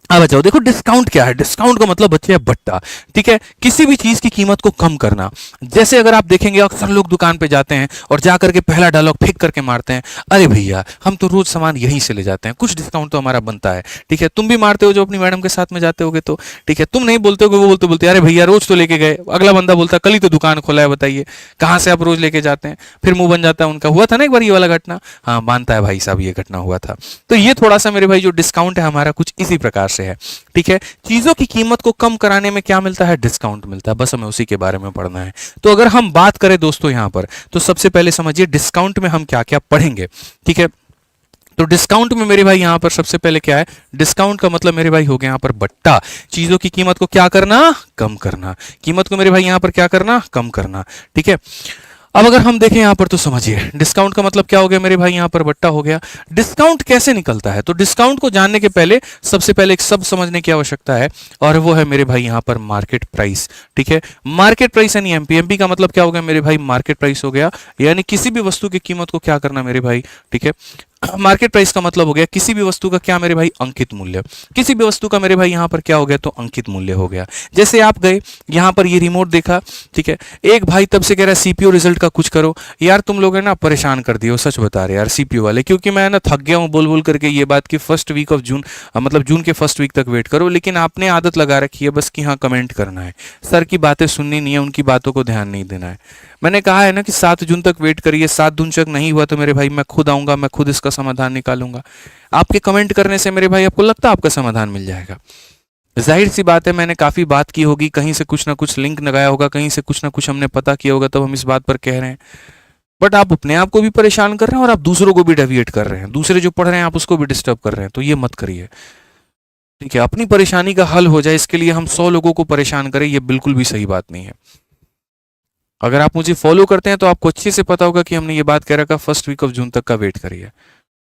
अब बचाओ, देखो डिस्काउंट क्या है। डिस्काउंट का मतलब बच्चे है बट्टा, ठीक है, किसी भी चीज की कीमत को कम करना। जैसे अगर आप देखेंगे अक्सर लोग दुकान पे जाते हैं और जाकर के पहला डायलॉग फेंक करके मारते हैं, अरे भैया हम तो रोज सामान यहीं से ले जाते हैं, कुछ डिस्काउंट तो हमारा बनता है। ठीक है, तुम भी मारते हो जो अपनी मैडम के साथ में जाते होगे तो, ठीक है, तुम नहीं बोलते हो, वो बोलते बोलते अरे भैया रोज तो लेके गए। अगला बंदा बोलता कल ही तो दुकान खोला है, बताइए कहाँ से आप रोज लेके जाते हैं। फिर मुंह बन जाता है उनका। हुआ था ना एक बार ये वाला घटना, हाँ मानता है भाई साहब ये घटना हुआ था। तो ये थोड़ा सा मेरे भाई जो डिस्काउंट है हमारा कुछ इसी प्रकार से है, ठीक है। चीजों की कीमत को कम कराने में क्या मिलता है? डिस्काउंट मिलता है। बस हमें उसी के बारे में पढ़ना है। तो अगर हम बात करें दोस्तों यहां पर, तो सबसे पहले समझिए डिस्काउंट में हम क्या क्या पढ़ेंगे, ठीक है। तो डिस्काउंट में मेरे भाई यहां पर सबसे पहले क्या है? डिस्काउंट का मतलब मेरे भाई हो गया यहां पर बट्टा। चीजों की कीमत को क्या करना? कम करना। कीमत को मेरे भाई यहां पर क्या करना? कम करना, ठीक है। अब अगर हम देखें यहां पर तो समझिए डिस्काउंट का मतलब क्या हो गया मेरे भाई? यहां पर बट्टा हो गया। डिस्काउंट कैसे निकलता है? तो डिस्काउंट को जानने के पहले सबसे पहले एक शब्द समझने की आवश्यकता है, और वो है मेरे भाई यहां पर मार्केट प्राइस, ठीक है। मार्केट प्राइस यानी एमपी। एमपी का मतलब क्या हो गया मेरे भाई? मार्केट प्राइस हो गया, यानी किसी भी वस्तु की कीमत को क्या करना मेरे भाई, ठीक है, मार्केट प्राइस का मतलब हो गया किसी भी वस्तु का क्या मेरे भाई, अंकित मूल्य। किसी भी वस्तु का मेरे भाई यहाँ पर क्या हो गया, तो अंकित मूल्य हो गया। जैसे आप गए यहाँ पर ये रिमोट देखा, ठीक है, एक भाई तब से कह रहा है सीपीयू रिजल्ट का कुछ करो। यार तुम लोग है ना परेशान कर दिए हो, सच बता रहे यार सीपीयू वाले, क्योंकि मैं ना थक गया हूँ बोल बोल करके ये बात कि फर्स्ट वीक ऑफ जून, मतलब जून के फर्स्ट वीक तक वेट करो, लेकिन आपने आदत लगा रखी है बस कि हाँ कमेंट करना है, सर की बातें सुननी नहीं है, उनकी बातों को ध्यान नहीं देना है। मैंने कहा है ना कि 7 जून तक वेट करिए, 7 जून तक नहीं हुआ तो मेरे भाई मैं खुद आऊंगा, मैं खुद इसका समाधान निकालूंगा। आपके कमेंट करने से मेरे भाई आपको लगता है आपका समाधान मिल जाएगा? जाहिर सी बात है, मैंने काफी बात की होगी, कहीं से कुछ ना कुछ लिंक लगाया होगा, कहीं से कुछ ना कुछ हमने पता किया होगा, तब हम इस बात पर कह रहे हैं। बट आप अपने आप को भी परेशान कर रहे हैं और आप दूसरों को भी डेविएट कर रहे हैं, दूसरे जो पढ़ रहे हैं आप उसको भी डिस्टर्ब कर रहे हैं, तो ये मत करिए, ठीक है। अपनी परेशानी का हल हो जाए इसके लिए हम 100 लोगों को परेशान करें, ये बिल्कुल भी सही बात नहीं है। अगर आप मुझे फॉलो करते हैं तो आपको अच्छे से पता होगा कि हमने ये बात कह रखा फर्स्ट वीक ऑफ जून तक का वेट करिए।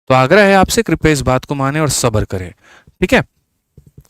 तो आग्रह है आपसे, कृपया इस बात को माने और सब्र करें, ठीक है।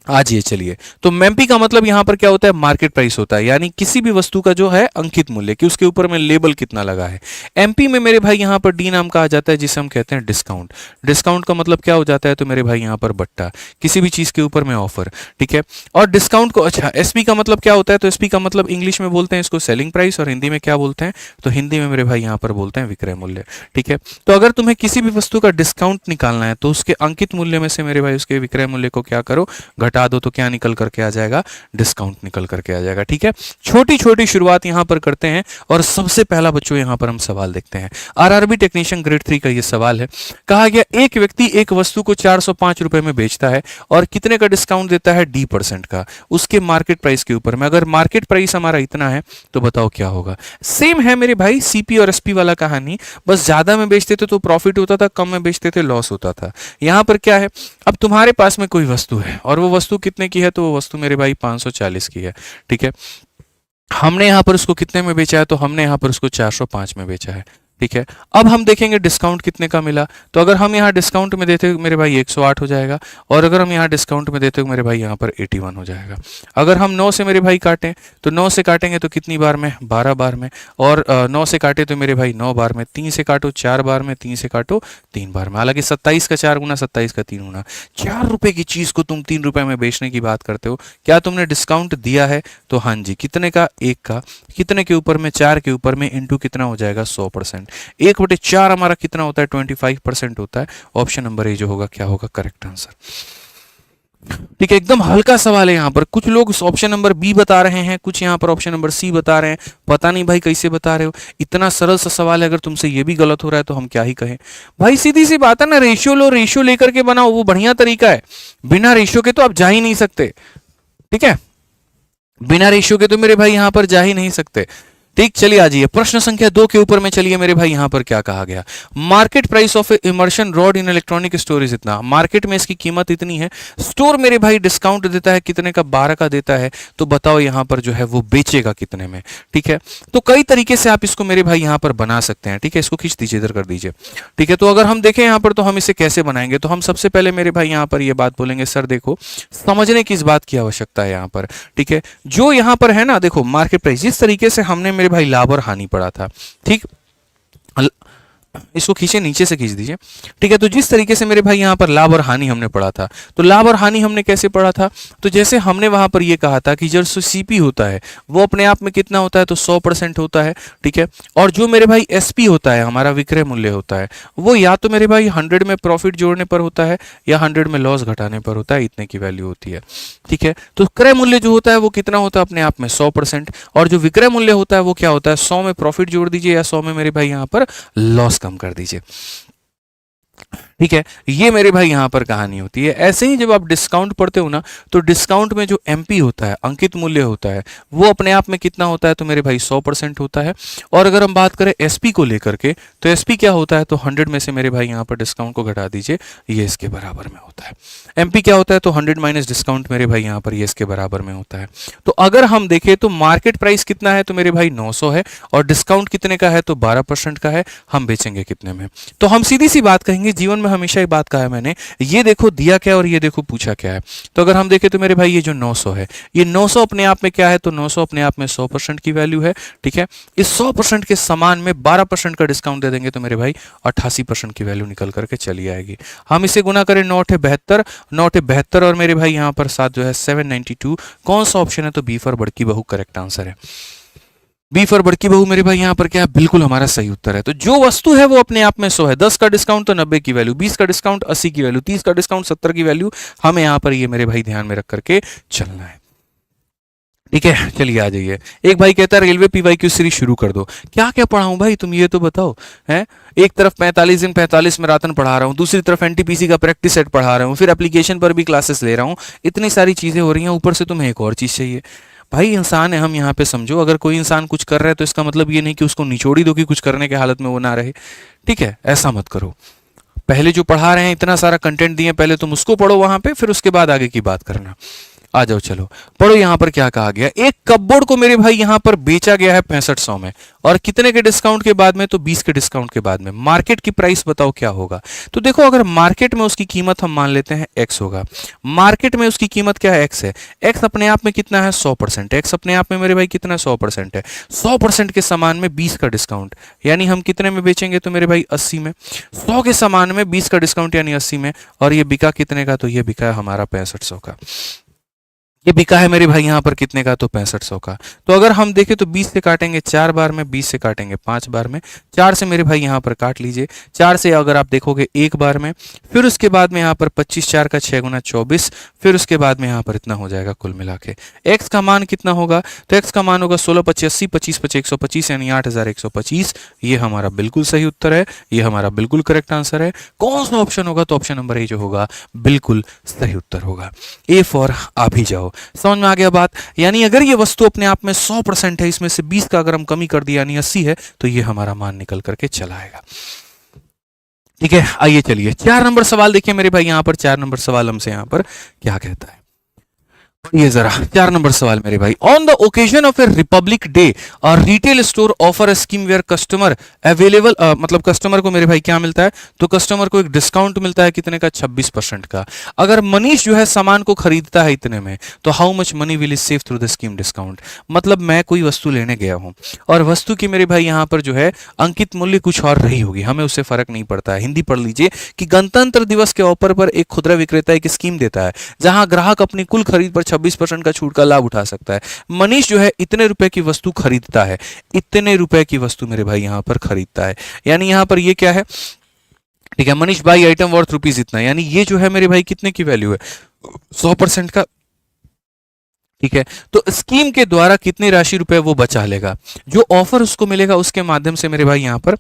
आज ये चलिए, तो एमपी का मतलब यहां पर क्या होता है, मार्केट प्राइस होता है, यानी किसी भी वस्तु का जो है अंकित मूल्य कि उसके ऊपर में लेबल कितना लगा है। एमपी में मेरे भाई यहां पर डी नाम का आ जाता है जिसे हम कहते हैं डिस्काउंट। डिस्काउंट का मतलब क्या हो जाता है, तो मेरे भाई यहां पर बट्टा, किसी भी चीज के ऊपर में ऑफर, ठीक है। और डिस्काउंट को, अच्छा एसपी का मतलब क्या होता है, तो एसपी का मतलब इंग्लिश में बोलते हैं इसको सेलिंग प्राइस, और हिंदी में क्या बोलते हैं, तो हिंदी में मेरे भाई यहां पर बोलते हैं विक्रय मूल्य, ठीक है। तो अगर तुम्हें किसी भी वस्तु का डिस्काउंट निकालना है तो उसके अंकित मूल्य में से मेरे भाई उसके विक्रय मूल्य को क्या करो, घटा दो, तो क्या निकल करके आ जाएगा, डिस्काउंट निकल करके आ जाएगा, ठीक है। छोटी छोटी शुरुआत यहां पर करते हैं और सबसे पहला बच्चों यहां पर हम सवाल देखते हैं। आरआरबी टेक्नीशियन ग्रेड 3 का यह सवाल है। कहा गया एक व्यक्ति एक वस्तु को 405 रुपए में बेचता है और कितने का डिस्काउंट देता है, D% का, उसके मार्केट प्राइस के ऊपर में। अगर मार्केट प्राइस हमारा इतना है तो बताओ क्या होगा। सेम है मेरे भाई सीपी और एसपी वाला कहानी, बस ज्यादा में बेचते थे तो प्रॉफिट होता था, कम में बेचते थे लॉस होता था। यहां पर क्या है, अब तुम्हारे पास में कोई वस्तु है और वो वस्तु कितने की है, तो वो वस्तु मेरे भाई 540 की है, ठीक है। हमने यहां पर उसको कितने में बेचा है, तो हमने यहां पर उसको 405 में बेचा है, ठीक है। अब हम देखेंगे डिस्काउंट कितने का मिला, तो अगर हम यहाँ डिस्काउंट में देते मेरे भाई 108 हो जाएगा, और अगर हम यहाँ डिस्काउंट में देते मेरे भाई यहाँ पर 81 हो जाएगा। अगर हम 9 से मेरे भाई काटें तो 9 से काटेंगे तो कितनी बार में, 12 बार में, और 9 से काटे तो मेरे भाई 9 बार में, 3 से काटो 4 बार में, 3 से काटो 3 बार में। हालांकि 27 का 4 गुना, 27 का 3 गुना, 4 रुपए की चीज को तुम 3 रुपए में बेचने की बात करते हो, क्या तुमने डिस्काउंट दिया है, तो हाँ जी, कितने का, 1 का, कितने के ऊपर में, 4 के ऊपर में, इंटू कितना हो जाएगा, 100%। 1/4 हमारा कितना होता है, 25% होता है। ऑप्शन नंबर ए जो होगा क्या होगा, करेक्ट आंसर, ठीक है। एकदम हल्का सवाल है। यहां पर कुछ लोग ऑप्शन नंबर बी बता रहे हैं, कुछ यहां पर ऑप्शन नंबर सी बता रहे हैं। पता नहीं भाई कैसे बता रहे हो, इतना सरल सा सवाल है, अगर तुमसे ये भी गलत हो रहा है तो हम क्या ही कहें भाई। सीधी सी बात है ना, रेशियो लो, रेशियो लेकर के बनाओ, वो बढ़िया तरीका है। बिना रेशियो के तो आप जा ही नहीं सकते, ठीक है, बिना रेशियो के तो मेरे भाई यहां पर जा ही नहीं सकते, ठीक। चलिए आ जाइए प्रश्न संख्या 2 के ऊपर में चलिए मेरे भाई। यहां पर क्या कहा गया, market price of immersion rod in electronic storage इतना, मार्केट में इसकी कीमत इतनी है, स्टोर मेरे भाई डिस्काउंट देता है कितने का, 12 का देता है, तो बताओ यहां पर जो है वो बेचेगा कितने में, ठीक है। तो कई तरीके से आप इसको मेरे भाई यहां पर बना सकते हैं, ठीक है। इसको खींच दीजिए, इधर कर दीजिए, ठीक है। तो अगर हम देखें यहां पर तो हम इसे कैसे बनाएंगे, तो हम सबसे पहले मेरे भाई यहां पर ये बात बोलेंगे, सर देखो समझने की इस बात की आवश्यकता है यहां पर, ठीक है। जो यहां पर है ना, देखो मार्केट प्राइस, जिस तरीके से हमने मेरे भाई लाभ और हानि पड़ा था, ठीक, इसको खींचे, नीचे से खींच दीजिए, ठीक है। तो जिस तरीके से मेरे भाई यहां पर लाभ और हानि हमने पढ़ा था, तो लाभ और हानि हमने कैसे पढ़ा था, तो जैसे हमने वहां पर ये कहा था कि जो सीपी होता है वो अपने आप में कितना होता है, तो 100% होता है, ठीक है। और जो मेरे भाई एसपी होता है, हमारा विक्रय मूल्य होता है, वो या तो मेरे भाई 100 में प्रॉफिट जोड़ने पर होता है या 100 में लॉस घटाने पर होता है, इतने की वैल्यू होती है, ठीक है। तो क्रय मूल्य जो होता है वो कितना होता है, अपने आप में 100%, और जो विक्रय मूल्य होता है वो क्या होता है, 100 में प्रॉफिट जोड़ दीजिए या 100 में मेरे भाई यहां पर लॉस कम कर दीजिए, ठीक है। ये मेरे भाई यहां पर कहानी होती है। ऐसे ही जब आप डिस्काउंट पढ़ते हो ना, तो डिस्काउंट में जो एमपी होता है, अंकित मूल्य होता है, वो अपने आप में कितना होता है, तो मेरे भाई 100% होता है। और अगर हम बात करें एसपी को लेकर के, तो एसपी क्या होता है, तो 100 में से मेरे भाई यहां पर डिस्काउंट को घटा दीजिए, ये इसके बराबर में होता है। एमपी क्या होता है, तो 100 माइनस डिस्काउंट मेरे भाई यहां पर ये इसके बराबर में होता है। तो अगर हम देखें तो मार्केट प्राइस कितना है, तो मेरे भाई 900 है, और डिस्काउंट कितने का है, तो 12% का है। हम बेचेंगे कितने में, तो हम सीधी सी बात कहेंगे, जीवन में हमेशा ही बात कहा है मैंने, ये देखो दिया क्या और ये देखो पूछा क्या है। तो अगर हम देखें तो मेरे भाई ये जो 900 है, ये 900 अपने आप में क्या है, तो 900 अपने आप में 100% की वैल्यू है। ठीक है, इस 100% के समान में 12% का डिस्काउंट दे देंगे तो मेरे भाई 88% की वैल्यू निकल करके चली आएगी। हम इसे गुना करें 9×8 = 72 और मेरे भाई यहाँ पर साथ जो है 792। कौन सा ऑप्शन है, तो बी फॉर बड़की बहू करेक्ट आंसर है। बी फॉर बड़की बहू मेरे भाई यहाँ पर क्या है, बिल्कुल हमारा सही उत्तर है। तो जो वस्तु है वो अपने आप में 100 है, 10 का डिस्काउंट तो 90 की वैल्यू, 20 का डिस्काउंट 80 की वैल्यू, 30 का डिस्काउंट 70 की वैल्यू। हमें यहाँ पर ये मेरे भाई ध्यान में रख करके चलना है। ठीक है, चलिए आ जाइए। एक भाई कहता है रेलवे पीवाईक्यू सीरीज शुरू कर दो। क्या क्या पढ़ाऊं भाई, तुम ये तो बताओ। है एक तरफ 45 दिन 45 मैराथन पढ़ा रहा हूँ, दूसरी तरफ एनटीपीसी का प्रैक्टिस सेट पढ़ा रहा हूँ, फिर एप्लीकेशन पर भी क्लासेस ले रहा हूँ, इतनी सारी चीजें हो रही हैं, ऊपर से तुम्हें एक और चीज चाहिए। भाई इंसान है हम यहाँ पे, समझो अगर कोई इंसान कुछ कर रहा है तो इसका मतलब ये नहीं कि उसको निचोड़ी दो कि कुछ करने के हालत में वो ना रहे। ठीक है, ऐसा मत करो। पहले जो पढ़ा रहे हैं इतना सारा कंटेंट दिए, पहले तुम उसको पढ़ो वहां पे, फिर उसके बाद आगे की बात करना। आ जाओ चलो पढ़ो। यहां पर क्या कहा गया, एक कपबोर्ड को मेरे भाई यहां पर बेचा गया है 6500 में, और कितने के डिस्काउंट के बाद में, तो 20 के डिस्काउंट के बाद में। मार्केट की प्राइस बताओ क्या होगा। तो देखो अगर मार्केट में उसकी कीमत हम मान लेते हैं x होगा, मार्केट में उसकी कीमत क्या है, x है। x अपने आप में कितना है, 100%। x अपने आप में मेरे भाई कितना, 100% है। 100% के समान में 20 का डिस्काउंट, यानी हम कितने में बेचेंगे, तो मेरे भाई 80 में। 100 के समान में 20 का डिस्काउंट यानी 80 में, और ये बिका कितने का, तो ये बिका है हमारा 6500 का। ये बिका है मेरे भाई यहाँ पर कितने का, तो 6500 का। तो अगर हम देखें तो 20 से काटेंगे 4 बार में, 20 से काटेंगे 5 बार में, 4 से मेरे भाई यहाँ पर काट लीजिए, 4 से अगर आप देखोगे 1 बार में, फिर उसके बाद में यहाँ पर 25 4 का 6 गुना 24, फिर उसके बाद में यहाँ पर इतना हो जाएगा कुल मिला के। एक्स का मान कितना होगा, तो एक्स का मान होगा 16×5 = 80, 25×5 = 125 यानी 8125। ये हमारा बिल्कुल सही उत्तर है, ये हमारा बिल्कुल करेक्ट आंसर है। कौन सा ऑप्शन होगा, तो ऑप्शन नंबर ए जो होगा बिल्कुल सही उत्तर होगा। ए फॉर आ भी जाओ। समझ में आ गया बात। यानी अगर ये वस्तु अपने आप में 100% है, इसमें से 20 का अगर हम कमी कर दिया यानी 80 है, तो ये हमारा मान निकल करके चला आएगा। ठीक है, आइए चलिए 4 नंबर सवाल देखिए मेरे भाई। यहां पर 4 नंबर सवाल हमसे यहां पर क्या कहता है, ये जरा 4 नंबर सवाल मेरे भाई। On the occasion of a Republic Day or retail store offer a scheme where customer available, मतलब कस्टमर को मेरे भाई क्या मिलता है, तो कस्टमर को एक डिस्काउंट मिलता है कितने का, 26% का। अगर मनीष जो है सामान को खरीदता है इतने में, तो how much money will is save through the scheme discount. मतलब मैं कोई वस्तु लेने गया हूं और वस्तु की मेरे भाई यहां पर जो है अंकित मूल्य कुछ और रही होगी, हमें उससे फर्क नहीं पड़ता है। हिंदी पढ़ लीजिए कि गणतंत्र दिवस के ऑफर पर एक खुदरा विक्रेता एक स्कीम देता है जहां ग्राहक अपनी कुल खरीद पर 26% का छूट का लाभ उठा सकता है। मनीष जो है इतने रुपए की वस्तु खरीदता है, इतने रुपए की वस्तु मेरे भाई यहां पर खरीदता है, यानी यहां पर ये क्या है, ठीक है, Manish by item worth rupees इतना, यानी ये जो है मेरे भाई कितने की वैल्यू है, 100% का। ठीक है, तो स्कीम के द्वारा कितनी राशि रुपए वो बचा लेगा, जो ऑफर उसको मिलेगा उसके माध्यम से मेरे भाई यहां पर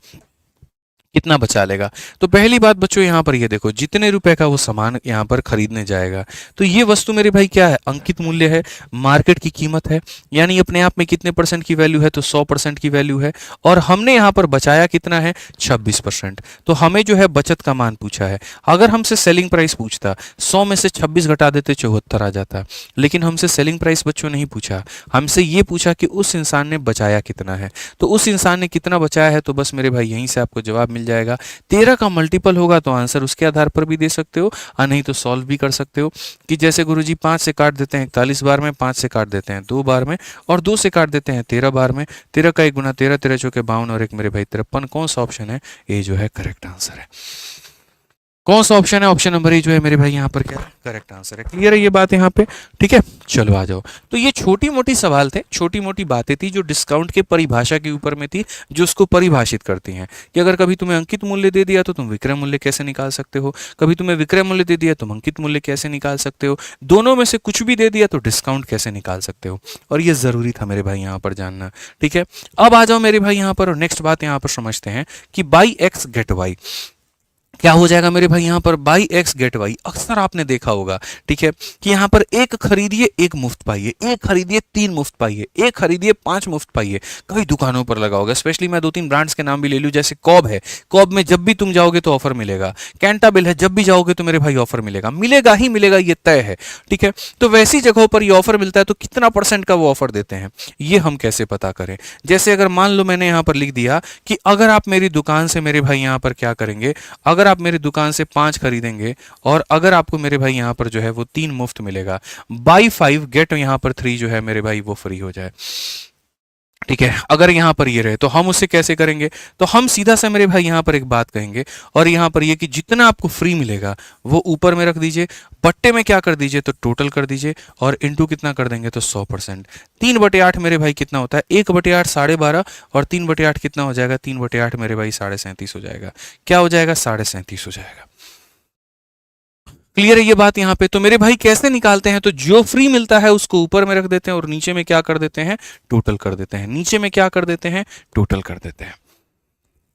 कितना बचा लेगा। तो पहली बात बच्चों यहां पर ये देखो, जितने रुपए का वो सामान यहां पर खरीदने जाएगा, तो ये वस्तु मेरे भाई क्या है, अंकित मूल्य है, मार्केट की कीमत है, यानी अपने आप में कितने परसेंट की वैल्यू है, तो 100% की वैल्यू है। और हमने यहां पर बचाया कितना है, 26%। तो हमें जो है बचत का मान पूछा है। अगर हमसे सेलिंग प्राइस पूछता, 100 में से 26 घटा देते 74 आ जाता, लेकिन हमसे सेलिंग प्राइस बच्चों नहीं पूछा, हमसे ये पूछा कि उस इंसान ने बचाया कितना है। तो उस इंसान ने कितना बचाया है, तो बस मेरे भाई यहीं से आपको जवाब मिल जाएगा। 13 का मल्टीपल होगा तो आंसर उसके आधार पर भी दे सकते हो, और नहीं तो सॉल्व भी कर सकते हो कि जैसे गुरुजी 5 से काट देते हैं 41 बार में, 5 से काट देते हैं 2 बार में, और 2 से काट देते हैं 13 बार में। 13 का 1 गुना 13, 13 चौके 52 और 1 मेरे भाई 53। कौन सा ऑप्शन है, ये जो है करेक्ट आंसर है। कौन सा ऑप्शन है, ऑप्शन नंबर ए जो है मेरे भाई यहाँ पर क्या करेक्ट आंसर है। क्लियर है ये बात यहाँ पे, ठीक है, चलो आ जाओ। तो ये छोटी मोटी सवाल थे, छोटी मोटी बातें थी जो डिस्काउंट के परिभाषा के ऊपर में थी, जो उसको परिभाषित करती हैं कि अगर कभी तुम्हें अंकित मूल्य दे दिया तो तुम विक्रय मूल्य कैसे निकाल सकते हो, कभी तुम्हें विक्रय मूल्य दे दिया तुम अंकित मूल्य कैसे निकाल सकते हो, दोनों में से कुछ भी दे दिया तो डिस्काउंट कैसे निकाल सकते हो। और ये जरूरी था मेरे भाई यहाँ पर जानना, ठीक है। अब आ जाओ मेरे भाई यहाँ पर, और नेक्स्ट बात यहाँ पर समझते हैं कि बाई एक्स गेट वाई क्या हो जाएगा मेरे भाई यहाँ पर, बाई एक्स गेट वाई। अक्सर आपने देखा होगा, ठीक है, कि यहाँ पर एक खरीदिए 1 मुफ्त पाइए, एक खरीदिए 3 मुफ्त पाइए, एक खरीदिए 5 मुफ्त पाइए। कई दुकानों पर लगा होगा, स्पेशली मैं 2-3 ब्रांड्स के नाम भी ले लूँ, जैसे कॉब है, कॉब में जब भी तुम जाओगे तो ऑफर मिलेगा। कैंटाबिल है, जब भी जाओगे तो मेरे भाई ऑफर मिलेगा, मिलेगा ही मिलेगा, ये तय है, ठीक है। तो वैसी जगहों पर ये ऑफर मिलता है तो कितना % का वो ऑफर देते हैं, ये हम कैसे पता करें। जैसे अगर मान लो मैंने यहाँ पर लिख दिया कि अगर आप मेरी दुकान से मेरे भाई यहाँ पर क्या करेंगे, अगर आप मेरे दुकान से 5 खरीदेंगे और अगर आपको मेरे भाई यहाँ पर जो है वो 3 मुफ्त मिलेगा, बाई 5 गेट यहाँ पर 3 जो है मेरे भाई वो फ्री हो जाए, ठीक है। अगर यहाँ पर ये रहे तो हम उसे कैसे करेंगे, तो हम सीधा सा मेरे भाई यहाँ पर एक बात कहेंगे और यहाँ पर ये कि जितना आपको फ्री मिलेगा वो ऊपर में रख दीजिए, बट्टे में क्या कर दीजिए तो टोटल कर दीजिए और इनटू कितना कर देंगे तो 100%। 3/8 मेरे भाई कितना होता है, 1/8 12.5 और 3/8 कितना हो जाएगा, 3/8 मेरे भाई 37.5 हो जाएगा। क्या हो जाएगा, 37.5 हो जाएगा। क्लियर है ये बात यहाँ पे। तो मेरे भाई कैसे निकालते हैं, तो जो फ्री मिलता है उसको ऊपर में रख देते हैं और नीचे में क्या कर देते हैं, टोटल कर देते हैं। नीचे में क्या कर देते हैं, टोटल कर देते हैं।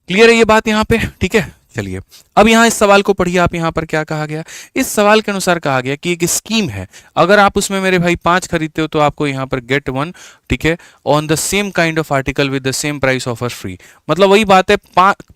क्लियर है ये बात यहाँ पे, ठीक है। चलिए अब यहाँ इस सवाल को पढ़िए आप। यहाँ पर क्या कहा गया, इस सवाल के अनुसार कहा गया कि एक स्कीम है, अगर आप उसमें मेरे भाई 5 खरीदते हो तो आपको यहाँ पर गेट 1, ठीक है, on the same kind of article with the same price offer free. मतलब वही बात है,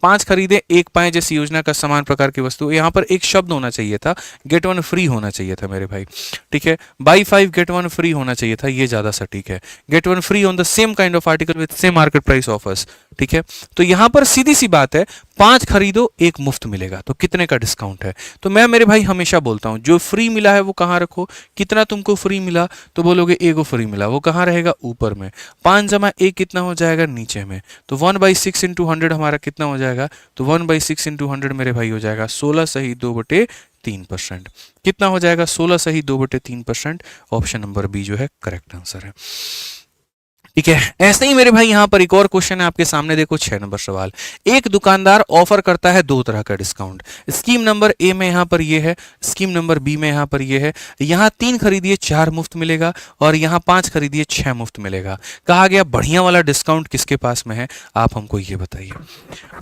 5 खरीदे 1 पाए जैसी योजना का समान प्रकार की वस्तु। यहाँ पर एक शब्द होना चाहिए था, गेट 1 फ्री होना चाहिए था मेरे भाई, ठीक है। बाई 5 गेट 1 फ्री होना चाहिए था, ये ज्यादा सटीक है। Get 1 free on the same kind of article with same market price offers, ठीक है। तो यहाँ पर सीधी सी बात है, 5 खरीदो 1 मुफ्त मिलेगा, तो कितने का डिस्काउंट है। तो मैं मेरे भाई हमेशा बोलता हूं जो फ्री मिला है वो कहां रखो, कितना तुमको फ्री मिला, तो बोलोगे एगो फ्री मिला, वो कहां रहेगा, ऊपर में। 5 जमा 1 कितना हो जाएगा, नीचे में। तो 1/6 इंटू 100 हमारा कितना हो जाएगा, तो 1/6 इंटू 100 मेरे भाई हो जाएगा 16 सही 2/3%। कितना हो जाएगा, 16 सही 2/3%। ऑप्शन नंबर बी जो है करेक्ट आंसर है, ठीक है। ऐसे ही मेरे भाई यहाँ पर एक और क्वेश्चन है आपके सामने, देखो 6 नंबर सवाल। एक दुकानदार ऑफर करता है 2 तरह का डिस्काउंट। स्कीम नंबर ए में यहाँ पर ये है, स्कीम नंबर बी में यहाँ पर ये है। यहाँ 3 खरीदिए 4 मुफ्त मिलेगा और यहाँ 5 खरीदिए 6 मुफ्त मिलेगा। कहा गया बढ़िया वाला डिस्काउंट किसके पास में है, आप हमको ये बताइए,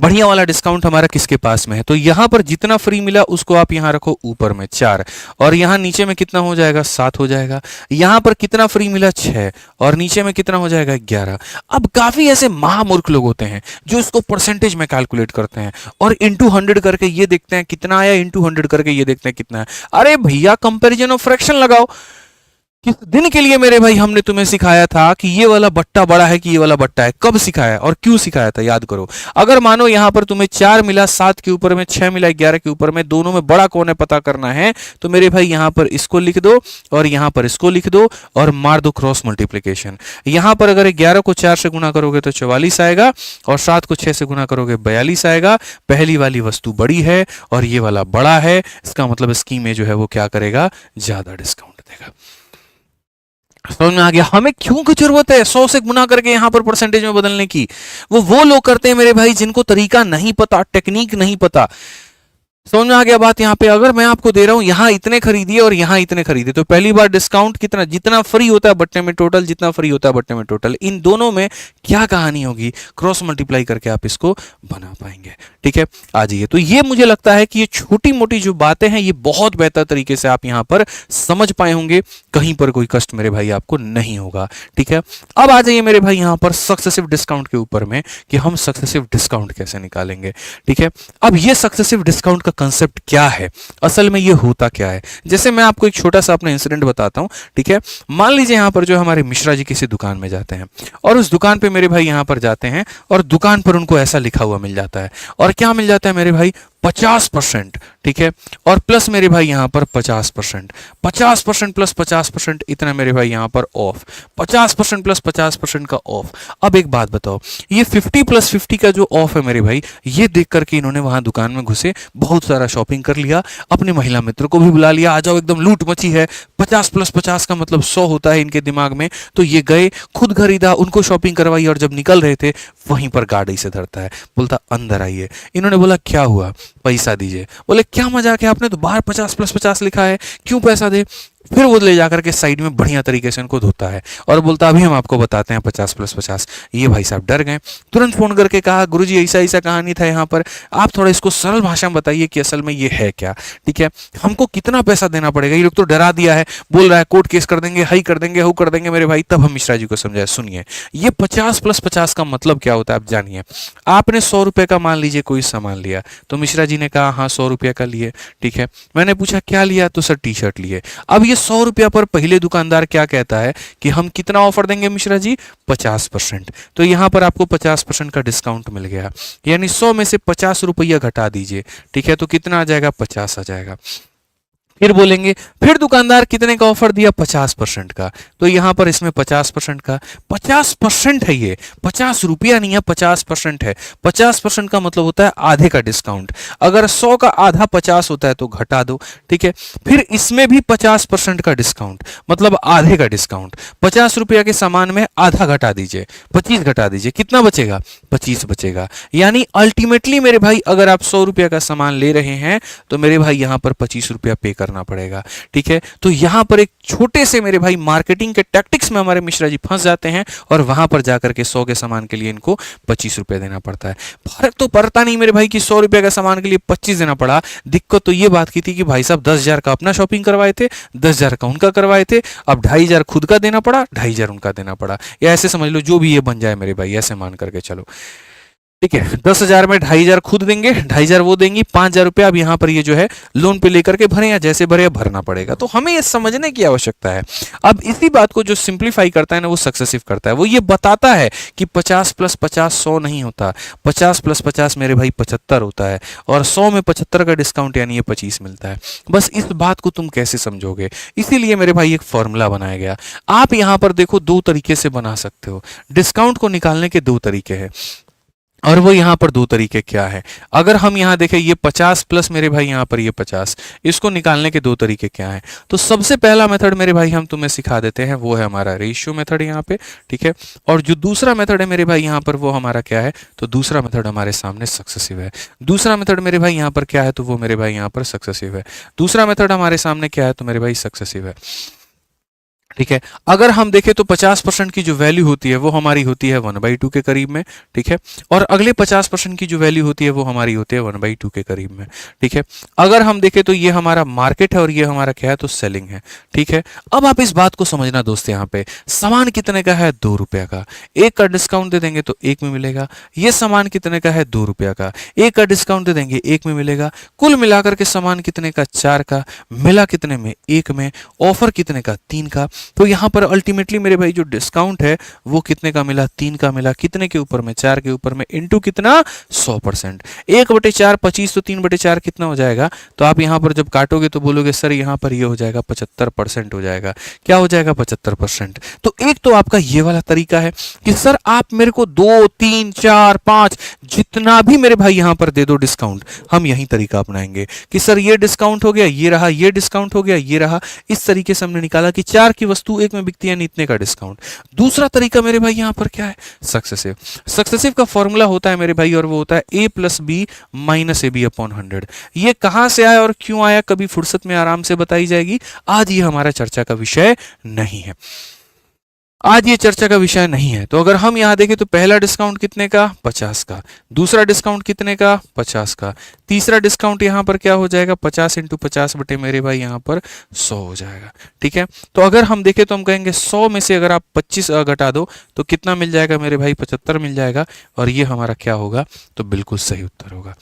बढ़िया वाला डिस्काउंट हमारा किसके पास में है। तो यहाँ पर जितना फ्री मिला उसको आप यहाँ रखो ऊपर में 4 और यहाँ नीचे में कितना हो जाएगा, 7 हो जाएगा। यहाँ पर कितना फ्री मिला, 6 और नीचे में कितना हो जाएगा, 11। अब काफी ऐसे महामूर्ख लोग होते हैं जो इसको परसेंटेज में कैलकुलेट करते हैं और इंटू 100 करके ये देखते हैं कितना आया, इंटू 100 करके ये देखते हैं कितना है। अरे भैया कंपैरिजन ऑफ फ्रैक्शन लगाओ। किस दिन के लिए मेरे भाई हमने तुम्हें सिखाया था कि ये वाला बट्टा बड़ा है कि ये वाला बट्टा है, कब सिखाया और क्यों सिखाया था, याद करो। अगर मानो यहां पर तुम्हें 4 मिला 7 के ऊपर में, 6 मिला 11 के ऊपर में, दोनों में बड़ा कौन है पता करना है, तो मेरे भाई यहां पर इसको लिख दो और यहां पर इसको लिख दो और मार दो क्रॉस मल्टीप्लीकेशन। यहां पर अगर 11 को 4 से गुना करोगे तो 44 आएगा और 7 को 6 से गुना करोगे 42 आएगा। पहली वाली वस्तु बड़ी है और ये वाला बड़ा है, इसका मतलब स्कीम में जो है वो क्या करेगा, ज्यादा डिस्काउंट देगा। समझ में आ गया। हमें क्यों की जरूरत है 100 से गुना करके यहां पर परसेंटेज में बदलने की, वो लोग करते हैं मेरे भाई जिनको तरीका नहीं पता, टेक्निक नहीं पता। समझ में आ गया बात। यहाँ पे अगर मैं आपको दे रहा हूं यहां इतने खरीदिए और यहां इतने खरीदिए, तो पहली बार डिस्काउंट कितना, जितना फ्री होता है बट्टे में टोटल, जितना फ्री होता है बट्टे में टोटल, इन दोनों में क्या कहानी होगी, क्रॉस मल्टीप्लाई करके आप इसको बना पाएंगे, ठीक है। आ जाइए। तो ये मुझे लगता है कि ये छोटी मोटी जो बातें हैं ये बहुत बेहतर तरीके से आप यहां पर समझ पाए होंगे, कहीं पर कोई कष्ट मेरे भाई आपको नहीं होगा, ठीक है। अब आ जाइए मेरे भाई यहां पर सक्सेसिव डिस्काउंट के ऊपर में कि हम सक्सेसिव डिस्काउंट कैसे निकालेंगे, ठीक है। अब ये सक्सेसिव डिस्काउंट कंसेप्ट क्या है, असल में ये होता क्या है। जैसे मैं आपको एक छोटा सा अपना इंसिडेंट बताता हूं, ठीक है। मान लीजिए यहां पर जो हमारे मिश्रा जी किसी दुकान में जाते हैं और उस दुकान पे मेरे भाई यहां पर जाते हैं और दुकान पर उनको ऐसा लिखा हुआ मिल जाता है, और क्या मिल जाता है मेरे भाई, 50%, ठीक है। और प्लस मेरे भाई यहां पर 50%, 50% प्लस 50% इतना मेरे भाई यहां पर ऑफ, 50% प्लस 50% का ऑफ। अब एक बात बताओ, ये 50 प्लस 50 का जो ऑफ है मेरे भाई, ये देख करके इन्होंने वहां दुकान में घुसे, बहुत सारा शॉपिंग कर लिया, अपने महिला मित्र को भी बुला लिया, आ जाओ एकदम लूट मची है, 50 प्लस 50 का मतलब 100 होता है इनके दिमाग में। तो ये गए, खुद खरीदा, उनको शॉपिंग करवाई और जब निकल रहे थे वहीं पर गाड़ी से धरता है, बोलता अंदर आइए। इन्होंने बोला क्या हुआ, पैसा दीजिए। बोले क्या मजाक है, आपने तो बाहर 50 प्लस 50 लिखा है, क्यों पैसा दे। फिर वो ले जाकर के साइड में बढ़िया तरीके से उनको धोता है और बोलता अभी हम आपको बताते हैं 50 प्लस 50। ये भाई साहब डर गए, तुरंत फोन करके कहा गुरुजी ऐसा ऐसा कहानी था यहाँ पर, आप थोड़ा इसको सरल भाषा में बताइए कि असल में ये है क्या, ठीक है, हमको कितना पैसा देना पड़ेगा। ये लोग तो डरा दिया है, बोल रहा है कोर्ट केस कर देंगे, हाई कर देंगे, हु कर देंगे मेरे भाई। तब हम मिश्रा जी को समझाए, सुनिए ये 50 प्लस 50 का मतलब क्या होता है आप जानिए। आपने 100 रुपए का मान लीजिए कोई सामान लिया, तो मिश्रा जी ने कहा हाँ 100 रुपये का लिए, ठीक है। मैंने पूछा क्या लिया, तो सर टी शर्ट लिए। अब ये 100 रुपया पर पहले दुकानदार क्या कहता है कि हम कितना ऑफर देंगे मिश्रा जी, 50%। तो यहाँ पर आपको 50% का डिस्काउंट मिल गया, यानी 100 में से 50 रुपया घटा दीजिए, ठीक है, तो कितना आ जाएगा, 50 आ जाएगा। फिर बोलेंगे, फिर दुकानदार कितने का ऑफर दिया, 50% का, तो यहां पर इसमें 50% का, 50% है, ये 50 रुपया नहीं है, 50% है। 50% का मतलब होता है आधे का डिस्काउंट। अगर 100 का आधा 50 होता है तो घटा दो, ठीक है। फिर इसमें भी 50% का डिस्काउंट, मतलब आधे का डिस्काउंट। 50 रुपया के सामान में आधा घटा दीजिए, 25 घटा दीजिए, कितना बचेगा, 25 बचेगा। यानी अल्टीमेटली मेरे भाई अगर आप 100 रुपया का सामान ले रहे हैं तो मेरे भाई यहां पर 25 रुपया पे करना पड़ेगा, ठीक है। तो यहां पर एक छोटे से मेरे भाई मार्केटिंग के टैक्टिक्स में हमारे मिश्रा जी फंस जाते हैं और वहां पर जाकर के 100 के सामान के लिए इनको 25 रुपए देना पड़ता है। फर्क तो पड़ता नहीं मेरे भाई कि 100 रुपए का सामान के लिए 25 देना पड़ा। दिक्कत तो ये बात की थी कि भाई साहब 10,000 का अपना शॉपिंग करवाए थे, 10,000 का उनका करवाए थे, अब 2,500 खुद का देना पड़ा, 2,500 उनका देना पड़ा, या ऐसे समझ लो जो भी ये बन जाए मेरे भाई, ऐसे मान करके चलो, ठीक है। 10,000 में 2,500 खुद देंगे, 2,500 वो देंगी, 5,000 रुपया अब यहाँ पर ये जो है लोन पे लेकर के भरे या जैसे भरे भरना पड़ेगा। तो हमें ये समझने की आवश्यकता है। अब इसी बात को जो सिंप्लीफाई करता है ना वो सक्सेसिव करता है, वो ये बताता है कि 50 + 50 100 नहीं होता, 50 + 50 मेरे भाई 75 होता है, और 100 में 75 का डिस्काउंट यानी ये 25 मिलता है। बस इस बात को तुम कैसे समझोगे, इसीलिए मेरे भाई एक फॉर्मूला बनाया गया। आप यहाँ पर देखो 2 तरीके से बना सकते हो, डिस्काउंट को निकालने के 2 तरीके हैं, और वो यहाँ पर 2 तरीके क्या है। अगर हम यहाँ देखें ये 50 प्लस मेरे भाई यहाँ पर ये 50, इसको निकालने के 2 तरीके क्या है। तो सबसे पहला मेथड मेरे भाई हम तुम्हें सिखा देते हैं, वो है हमारा रेशियो मेथड यहाँ पे, ठीक है। और जो दूसरा मेथड है मेरे भाई यहाँ पर वो हमारा क्या है, तो दूसरा मेथड हमारे सामने सक्सेसिव है। दूसरा मेथड मेरे भाई यहाँ पर क्या है, तो वो मेरे भाई यहाँ पर सक्सेसिव है। दूसरा मेथड हमारे सामने क्या है, तो मेरे भाई सक्सेसिव है, ठीक है। अगर हम देखें तो 50% की जो वैल्यू होती है वो हमारी होती है 1/2 के करीब में, ठीक है। और अगले 50% की जो वैल्यू होती है वो हमारी होती है 1/2 के करीब में, ठीक है। अगर हम देखें तो ये हमारा मार्केट है और ये हमारा क्या है, तो सेलिंग है, ठीक है। अब आप इस बात को समझना दोस्त, यहाँ पे सामान कितने का है, 2 रुपया का, एक का डिस्काउंट दे देंगे तो 1 में मिलेगा। ये सामान कितने का है, 2 रुपया का, एक का डिस्काउंट दे देंगे 1 में मिलेगा। कुल मिलाकर के सामान कितने का, 4 का, मिला कितने में, 1 में, ऑफर कितने का, 3 का। तो यहां पर अल्टीमेटली मेरे भाई जो डिस्काउंट है वो कितने का मिला, 3 का मिला, कितने के ऊपर में, 4 के ऊपर में, इनटू कितना, 100%। 1/4 25, तो 3/4 कितना हो जाएगा। तो आप यहां पर जब काटोगे तो बोलोगे सर यहां पर ये हो जाएगा 75% हो जाएगा। क्या हो जाएगा, 75%। तो एक तो आपका ये वाला तरीका है कि सर आप मेरे को 2 3 4 5 जितना भी मेरे भाई यहां पर दे दो डिस्काउंट, हम यही तरीका अपनाएंगे कि सर ये डिस्काउंट हो गया, ये रहा, ये डिस्काउंट हो गया, ये रहा। इस तरीके से हमने निकाला कि 4 की वस्तु 1 में बिकती है, इतने का डिस्काउंट। दूसरा तरीका मेरे भाई यहां पर क्या है, सक्सेसिव। सक्सेसिव का फॉर्मूला होता है मेरे भाई, और वो होता है a + b - ab/100। ये कहां से आया और क्यों आया, कभी फुर्सत में आराम से बताई जाएगी, आज ये हमारा चर्चा का विषय नहीं है, आज ये चर्चा का विषय नहीं है। तो अगर हम यहां देखें तो पहला डिस्काउंट कितने का, 50 का, दूसरा डिस्काउंट कितने का, 50 का, तीसरा डिस्काउंट यहां पर क्या हो जाएगा, 50 × 50 बटे मेरे भाई यहां पर 100 हो जाएगा, ठीक है। तो अगर हम देखें तो हम कहेंगे 100 में से अगर आप 25 घटा दो तो कितना मिल जाएगा मेरे भाई, 75 मिल जाएगा, और ये हमारा क्या होगा, तो बिल्कुल सही उत्तर होगा,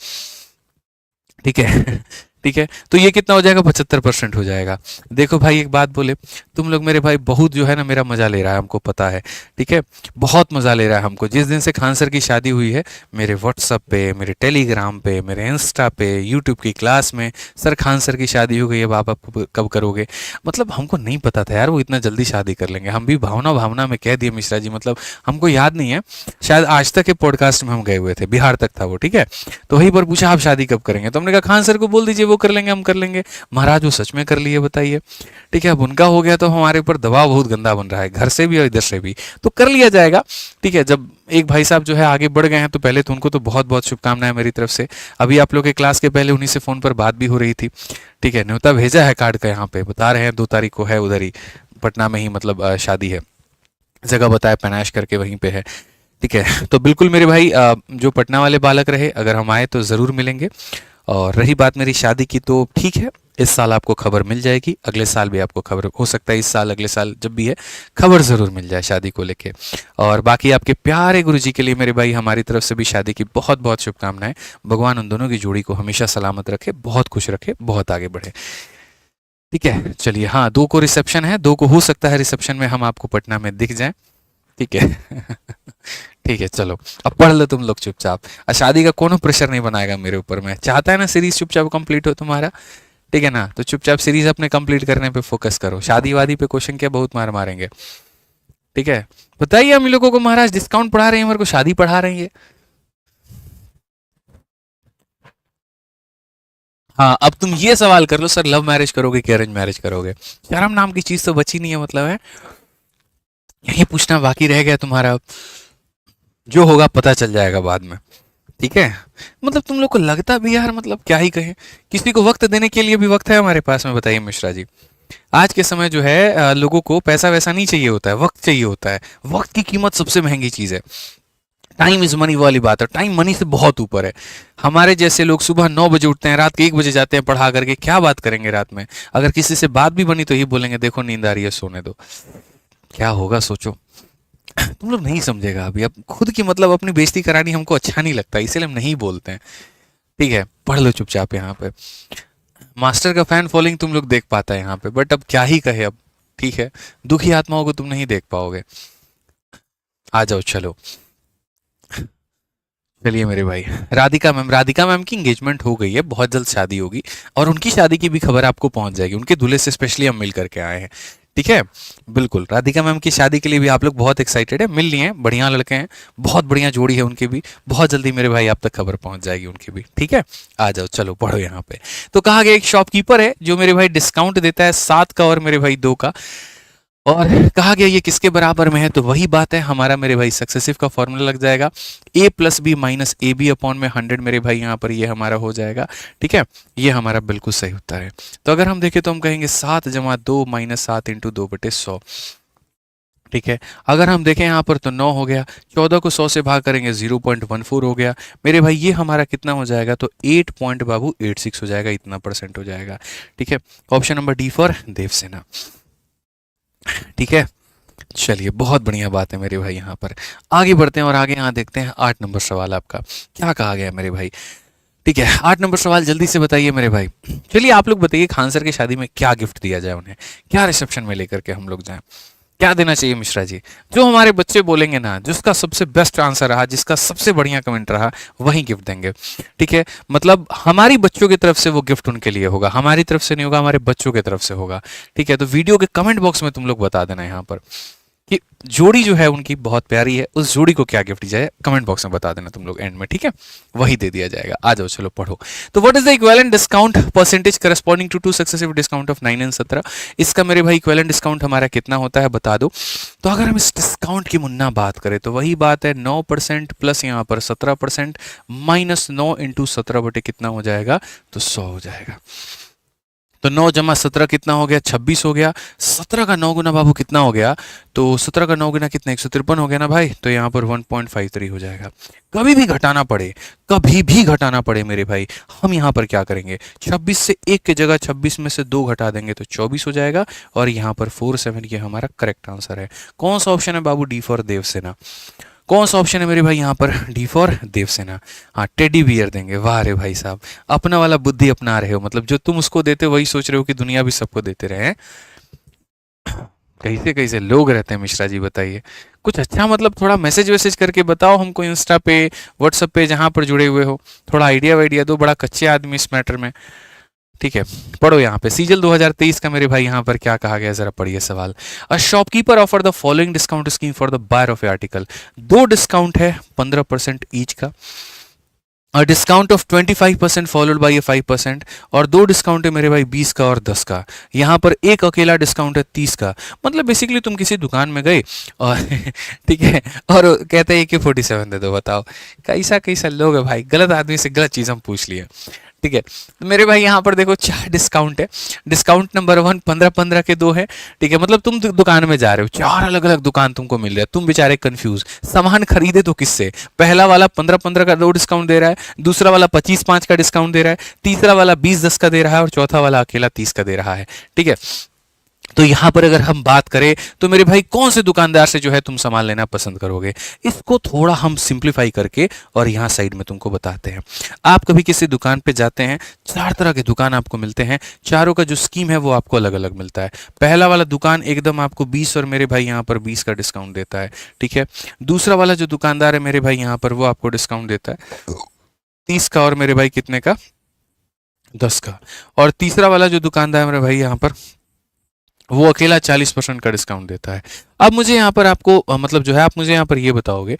ठीक है। ठीक है, तो ये कितना हो जाएगा, 75% हो जाएगा। देखो भाई एक बात बोले, तुम लोग मेरे भाई बहुत जो है ना मेरा मजा ले रहा है, हमको पता है, ठीक है, बहुत मजा ले रहा है हमको। जिस दिन से खान सर की शादी हुई है, मेरे व्हाट्सएप पे, मेरे टेलीग्राम पे, मेरे इंस्टा पे, यूट्यूब की क्लास में, सर खान सर की शादी हो गई, अब आप कब करोगे। मतलब हमको नहीं पता था यार वो इतना जल्दी शादी कर लेंगे। हम भी भावना भावना में कह दिए मिश्रा जी, मतलब हमको याद नहीं है, शायद आज तक के पॉडकास्ट में हम गए हुए थे, बिहार तक था वो, ठीक है। तो वहीं पर पूछा आप शादी कब करेंगे, तो हमने कहा खान सर को बोल दीजिए, वो कर लेंगे, हम कर लेंगे। महाराज वो सच में कर लिए, बताइए, ठीक है। अब उनका हो गया तो हमारे ऊपर दबाव बहुत गंदा बन रहा है, घर से भी और इधर से भी, तो कर लिया जाएगा, ठीक है। जब एक भाई साहब जो है आगे बढ़ गए हैं तो पहले तो उनको तो बहुत बहुत शुभकामनाएं मेरी तरफ से। अभी आप लोग के क्लास के पहले उन्हीं से फोन पर बात भी हो रही थी, ठीक है। न्योता भेजा है कार्ड का, यहाँ पे बता रहे हैं 2 तारीख को है, उधर ही पटना में ही, मतलब शादी है, जगह बताया पैनाश करके वहीं पे है, ठीक है। तो बिल्कुल मेरे भाई जो पटना वाले बालक रहे, अगर हम आए तो ज़रूर मिलेंगे। और रही बात मेरी शादी की, तो ठीक है, इस साल आपको खबर मिल जाएगी, अगले साल भी आपको खबर हो सकता है, इस साल अगले साल जब भी है खबर ज़रूर मिल जाए शादी को लेके। और बाकी आपके प्यारे गुरुजी के लिए मेरे भाई हमारी तरफ से भी शादी की बहुत बहुत शुभकामनाएं। भगवान उन दोनों की जोड़ी को हमेशा सलामत रखे, बहुत खुश रखे, बहुत आगे बढ़े। ठीक है, चलिए, हाँ, 2 को रिसेप्शन है, 2 को हो सकता है रिसेप्शन में हम आपको पटना में दिख जाएं। ठीक है। ठीक है, चलो, अब पढ़ लो तुम लोग चुपचाप। शादी का कोनो प्रेशर नहीं बनाएगा मेरे ऊपर में। चाहता है ना सीरीज चुपचाप कंप्लीट हो तुम्हारा, ठीक है ना? तो चुपचाप सीरीज अपने कंप्लीट करने पे फोकस करो। शादी वादी पे क्वेश्चन क्या बहुत मार मारेंगे। ठीक है, बताइए हम लोगों को महाराज डिस्काउंट पढ़ा रहे हैं, मेरे को शादी पढ़ा रही है। हाँ, अब तुम ये सवाल कर लो, सर लव मैरिज करोगे कि अरेंज मैरिज करोगे? शर्म नाम की चीज तो बची नहीं है, मतलब है यही पूछना बाकी रह गया तुम्हारा। जो होगा पता चल जाएगा बाद में। ठीक है, मतलब तुम लोग को लगता भी यार, मतलब क्या ही कहें। किसी को वक्त देने के लिए भी वक्त है हमारे पास में, बताइए मिश्रा जी। आज के समय जो है लोगों को पैसा वैसा नहीं चाहिए होता है, वक्त चाहिए होता है। वक्त की कीमत सबसे महंगी चीज है। टाइम इज मनी वाली बात है, टाइम मनी से बहुत ऊपर है। हमारे जैसे लोग सुबह 9 बजे उठते हैं, रात के 1 बजे जाते हैं पढ़ा करके, क्या बात करेंगे रात में? अगर किसी से बात भी बनी तो ये बोलेंगे देखो नींद आ रही है सोने दो। क्या होगा सोचो। तुम लोग नहीं समझेगा अभी, अब खुद की मतलब अपनी बेइज्जती करानी हमको अच्छा नहीं लगता, इसीलिए हम नहीं बोलते हैं। ठीक है, पढ़ लो चुपचाप यहाँ पे। मास्टर का फैन फॉलोइंग तुम लोग देख पाता है यहाँ पे, बट अब क्या ही कहे अब। ठीक है, दुखी आत्माओं को तुम नहीं देख पाओगे। आ जाओ चलो। चलिए मेरे भाई, राधिका मैम की एंगेजमेंट हो गई है, बहुत जल्द शादी होगी। और उनकी शादी की भी खबर आपको पहुंच जाएगी, उनके दूल्हे से स्पेशली हम मिल करके आए हैं। ठीक है, बिल्कुल, राधिका मैम की शादी के लिए भी आप लोग बहुत एक्साइटेड है, मिल लिए हैं, बढ़िया लड़के हैं, बहुत बढ़िया जोड़ी है उनकी भी। बहुत जल्दी मेरे भाई आप तक खबर पहुंच जाएगी उनकी भी। ठीक है, आ जाओ चलो पढ़ो यहाँ पे। तो कहा गया एक शॉपकीपर है जो मेरे भाई डिस्काउंट देता है 7 का और मेरे भाई 2 का। और कहा गया ये किसके बराबर में है, तो वही बात है हमारा मेरे भाई सक्सेसिव का फॉर्मूला लग जाएगा। a plus B minus A B upon में 100 मेरे भाई यहाँ पर ये हमारा हो जाएगा। ठीक है, ये हमारा बिल्कुल सही उत्तर है। तो अगर हम देखें तो हम कहेंगे 7 + 2 माइनस 7 इंटू 2/100। ठीक है, अगर हम देखें यहाँ पर तो 9 हो गया, 14 को 100 से भाग करेंगे 0.14 हो गया मेरे भाई। ये हमारा कितना हो जाएगा, तो 8 पॉइंट बाबू 86 हो जाएगा, इतना परसेंट हो जाएगा। ठीक है, option number D for Devasena. ठीक है, चलिए, बहुत बढ़िया बात है मेरे भाई। यहाँ पर आगे बढ़ते हैं और आगे यहाँ देखते हैं 8 नंबर सवाल आपका क्या कहा गया है मेरे भाई। ठीक है, 8 नंबर सवाल जल्दी से बताइए मेरे भाई। चलिए आप लोग बताइए, खान सर की शादी में क्या गिफ्ट दिया जाए उन्हें, क्या रिसेप्शन में लेकर के हम लोग जाएं, क्या देना चाहिए मिश्रा जी? जो हमारे बच्चे बोलेंगे ना, जिसका सबसे बेस्ट आंसर रहा, जिसका सबसे बढ़िया कमेंट रहा, वही गिफ्ट देंगे। ठीक है, मतलब हमारी बच्चों की तरफ से वो गिफ्ट उनके लिए होगा, हमारी तरफ से नहीं होगा, हमारे बच्चों की तरफ से होगा। ठीक है, तो वीडियो के कमेंट बॉक्स में तुम लोग बता देना यहाँ पर कि जोड़ी जो है उनकी बहुत प्यारी है, उस जोड़ी को क्या गिफ्ट दिया जाए, कमेंट बॉक्स में बता देना तुम लोग एंड में। ठीक है, वही दे दिया जाएगा। आ जाओ चलो पढ़ो। तो what is the equivalent discount percentage corresponding to 2 successive discount of 9 and 17? इसका मेरे भाई इक्विवेलेंट डिस्काउंट हमारा कितना होता है बता दो। तो अगर हम इस डिस्काउंट की मुन्ना बात करें तो वही बात है, 9% प्लस यहाँ पर 17% माइनस 9 इंटू 17 बटे कितना हो जाएगा, तो 100 हो जाएगा। तो 9 जमा 17 कितना हो गया, 26 हो गया। 17 का 9 गुना बाबू कितना हो गया, तो 17 का 9 गुना कितना, 153 हो गया ना भाई। तो यहाँ पर 1.53 हो जाएगा। कभी भी घटाना पड़े, कभी भी घटाना पड़े मेरे भाई, हम यहाँ पर क्या करेंगे, 26 से 1 की जगह 26 में से 2 घटा देंगे तो 24 हो जाएगा। और यहाँ पर 47 ये हमारा करेक्ट आंसर है। कौन सा ऑप्शन है बाबू, डी फॉर देवसेना। कौन सा ऑप्शन है मेरे भाई यहाँ पर, डी फॉर देवसेना। हाँ, टेडी बियर देंगे। वाह रे भाई साहब, अपना वाला बुद्धि अपना रहे हो, मतलब जो तुम उसको देते हो वही सोच रहे हो कि दुनिया भी सबको देते रहे। कैसे कैसे लोग रहते हैं मिश्रा जी, बताइए कुछ अच्छा, मतलब थोड़ा मैसेज वैसेज करके बताओ हमको, इंस्टा पे व्हाट्सएप पे जहां पर जुड़े हुए हो, थोड़ा आइडिया वाइडिया दो, बड़ा कच्चे आदमी इस मैटर में। ठीक है, पढ़ो यहाँ पे। सीजल 2023 का मेरे भाई यहाँ पर क्या कहा गया, जरा पढ़िए सवाल। A shopkeeper offer the following discount scheme for the buyer of a article. 2 discount है 15% ईच का, a discount of 25% followed by a 5%, और 2 डिस्काउंट है मेरे भाई 20 का और 10 का। यहाँ पर एक अकेला डिस्काउंट है 30 का। मतलब बेसिकली तुम किसी दुकान में गए और ठीक है, और कहते हैं कि 47 दे दो। बताओ कैसा कैसा लोग है भाई, गलत आदमी से गलत चीज़ हम पूछ लिए। ठीक है, तो मेरे भाई यहाँ पर देखो 4 डिस्काउंट है। डिस्काउंट नंबर 1 15-15 के 2 है। ठीक है, मतलब तुम दुकान में जा रहे हो, 4 अलग अलग दुकान तुमको मिल रहा है, तुम बेचारे कंफ्यूज, सामान खरीदे तो किससे। पहला वाला 15-15 का 2 डिस्काउंट दे रहा है, दूसरा वाला 25-5 का डिस्काउंट दे रहा है, तीसरा वाला 20-10 का दे रहा है, और चौथा वाला अकेला 30 का दे रहा है। ठीक है, तो यहां पर अगर हम बात करें तो मेरे भाई कौन से दुकानदार से जो है तुम सामान लेना पसंद करोगे, इसको थोड़ा हम सिंप्लीफाई करके और यहां साइड में तुमको बताते हैं। आप कभी किसी दुकान पे जाते हैं, चार तरह के दुकान आपको मिलते हैं, चारों का जो स्कीम है वो आपको अलग अलग मिलता है। पहला वाला दुकान एकदम आपको 20 और मेरे भाई यहाँ पर 20 का डिस्काउंट देता है, ठीक है। दूसरा वाला जो दुकानदार है मेरे भाई यहाँ पर वो आपको डिस्काउंट देता है 30 का और मेरे भाई कितने का, 10 का। और तीसरा वाला जो दुकानदार है मेरे भाई यहाँ पर वो अकेला 40% का डिस्काउंट देता है। अब मुझे यहाँ पर आपको मतलब जो है आप मुझे यहाँ पर ये बताओगे,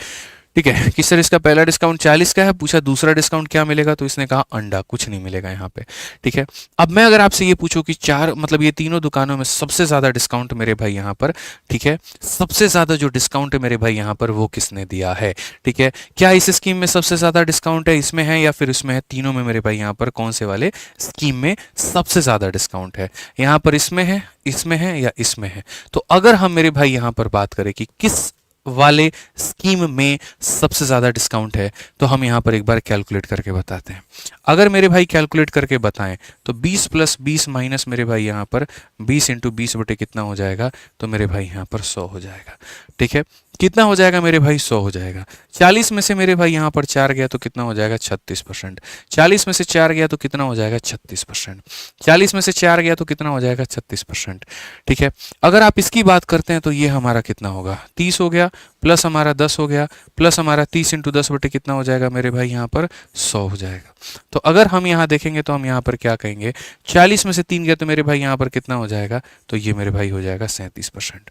ठीक है, कि सर इसका पहला डिस्काउंट 40 का है, पूछा दूसरा डिस्काउंट क्या मिलेगा, तो इसने कहा अंडा, कुछ नहीं मिलेगा यहाँ पे, ठीक है। अब मैं अगर आपसे ये पूछूं कि चार मतलब ये तीनों दुकानों में सबसे ज्यादा डिस्काउंट मेरे भाई यहाँ पर, ठीक है, सबसे ज्यादा जो डिस्काउंट है मेरे भाई यहाँ पर वो किसने दिया है, ठीक है। क्या इस स्कीम में सबसे ज्यादा डिस्काउंट है, इसमें है या फिर उसमें है, तीनों में मेरे भाई यहाँ पर कौन से वाले स्कीम में सबसे ज्यादा डिस्काउंट है, यहाँ पर इसमें है, इसमें है या इसमें है। तो अगर हम मेरे भाई यहाँ पर बात करें कि किस वाले स्कीम में सबसे ज्यादा डिस्काउंट है, तो हम यहां पर एक बार कैलकुलेट करके बताते हैं। अगर मेरे भाई कैलकुलेट करके बताएं तो 20 + 20 माइनस मेरे भाई यहां पर 20 × 20 बटे कितना हो जाएगा, तो मेरे भाई यहां पर 100 हो जाएगा, ठीक है। कितना हो जाएगा मेरे भाई, 100 हो जाएगा। 40 में से मेरे भाई यहाँ पर 4 गया तो कितना हो जाएगा, 36%। 40 में से 4 गया तो कितना हो जाएगा, 36%। 40 में से 4 गया तो कितना हो जाएगा, 36%, ठीक है। अगर आप इसकी बात करते हैं तो ये हमारा कितना होगा, 30 हो गया, प्लस हमारा 10 हो गया, प्लस हमारा 30 × 10 बटे कितना हो जाएगा मेरे भाई यहाँ पर 100 हो जाएगा। तो अगर हम यहाँ देखेंगे तो हम यहाँ पर क्या कहेंगे, 40 में से 3 गया तो मेरे भाई यहाँ पर कितना हो जाएगा, तो ये मेरे भाई हो जाएगा 37%।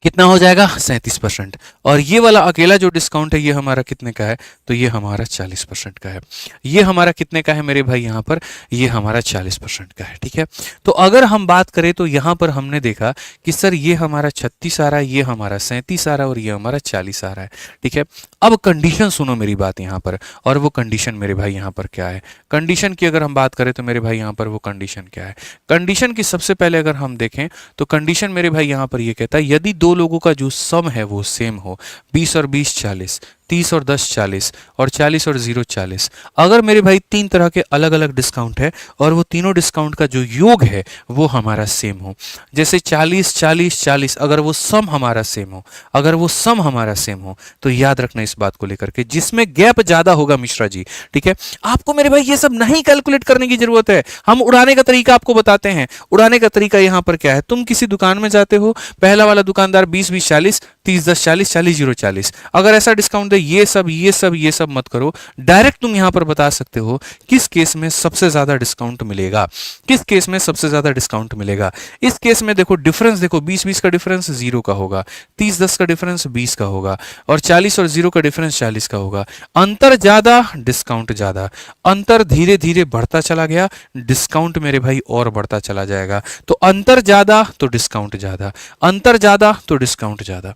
कितना हो जाएगा, 37%। और ये वाला अकेला जो डिस्काउंट है ये हमारा कितने का है, तो ये हमारा 40% का है। ये हमारा कितने का है मेरे भाई यहाँ पर, ये हमारा 40% का है, ठीक है। तो अगर हम बात करें तो यहाँ पर हमने देखा कि सर ये हमारा 36 आ रहा है, ये हमारा 37 आ रहा है और ये हमारा 40 आ रहा है, ठीक है। अब कंडीशन सुनो मेरी बात यहाँ पर, और वो कंडीशन मेरे भाई यहाँ पर क्या है, कंडीशन की अगर हम बात करें तो मेरे भाई यहाँ पर वो कंडीशन क्या है। कंडीशन की सबसे पहले अगर हम देखें तो कंडीशन मेरे भाई यहाँ पर ये कहता है यदि दो लोगों का जो सम है वो सेम हो, 20 और 20 40, 30 और 10 40 और 40 और 0 40। अगर मेरे भाई तीन तरह के अलग अलग डिस्काउंट है और वो तीनों डिस्काउंट का जो योग है वो हमारा सेम हो, जैसे 40 40 40, अगर वो सम हमारा सेम हो, अगर वो सम हमारा सेम हो, तो याद रखना इस बात को लेकर के, जिसमें गैप ज्यादा होगा मिश्रा जी, ठीक है। आपको मेरे भाई ये सब नहीं कैलकुलेट करने की जरूरत है, हम उड़ाने का तरीका आपको बताते हैं। उड़ाने का तरीका यहां पर क्या है, तुम किसी दुकान में जाते हो, पहला वाला दुकानदार 20 20 40, 30 10 40, 40 0 40, अगर ऐसा डिस्काउंट दे ये सब मत करो, डायरेक्ट तुम यहां पर बता सकते हो किस केस में सबसे ज्यादा डिस्काउंट मिलेगा, किस केस में सबसे ज्यादा डिस्काउंट मिलेगा। इस केस में देखो डिफरेंस, देखो 20 20 का डिफरेंस 0 का होगा, 30 10 का डिफरेंस 20 का होगा और 40 और 0 का डिफरेंस 40 का होगा। अंतर ज्यादा, डिस्काउंट ज्यादा, अंतर धीरे धीरे बढ़ता चला गया, डिस्काउंट मेरे भाई और बढ़ता चला जाएगा। तो अंतर ज्यादा तो डिस्काउंट ज्यादा, अंतर ज्यादा तो डिस्काउंट ज्यादा,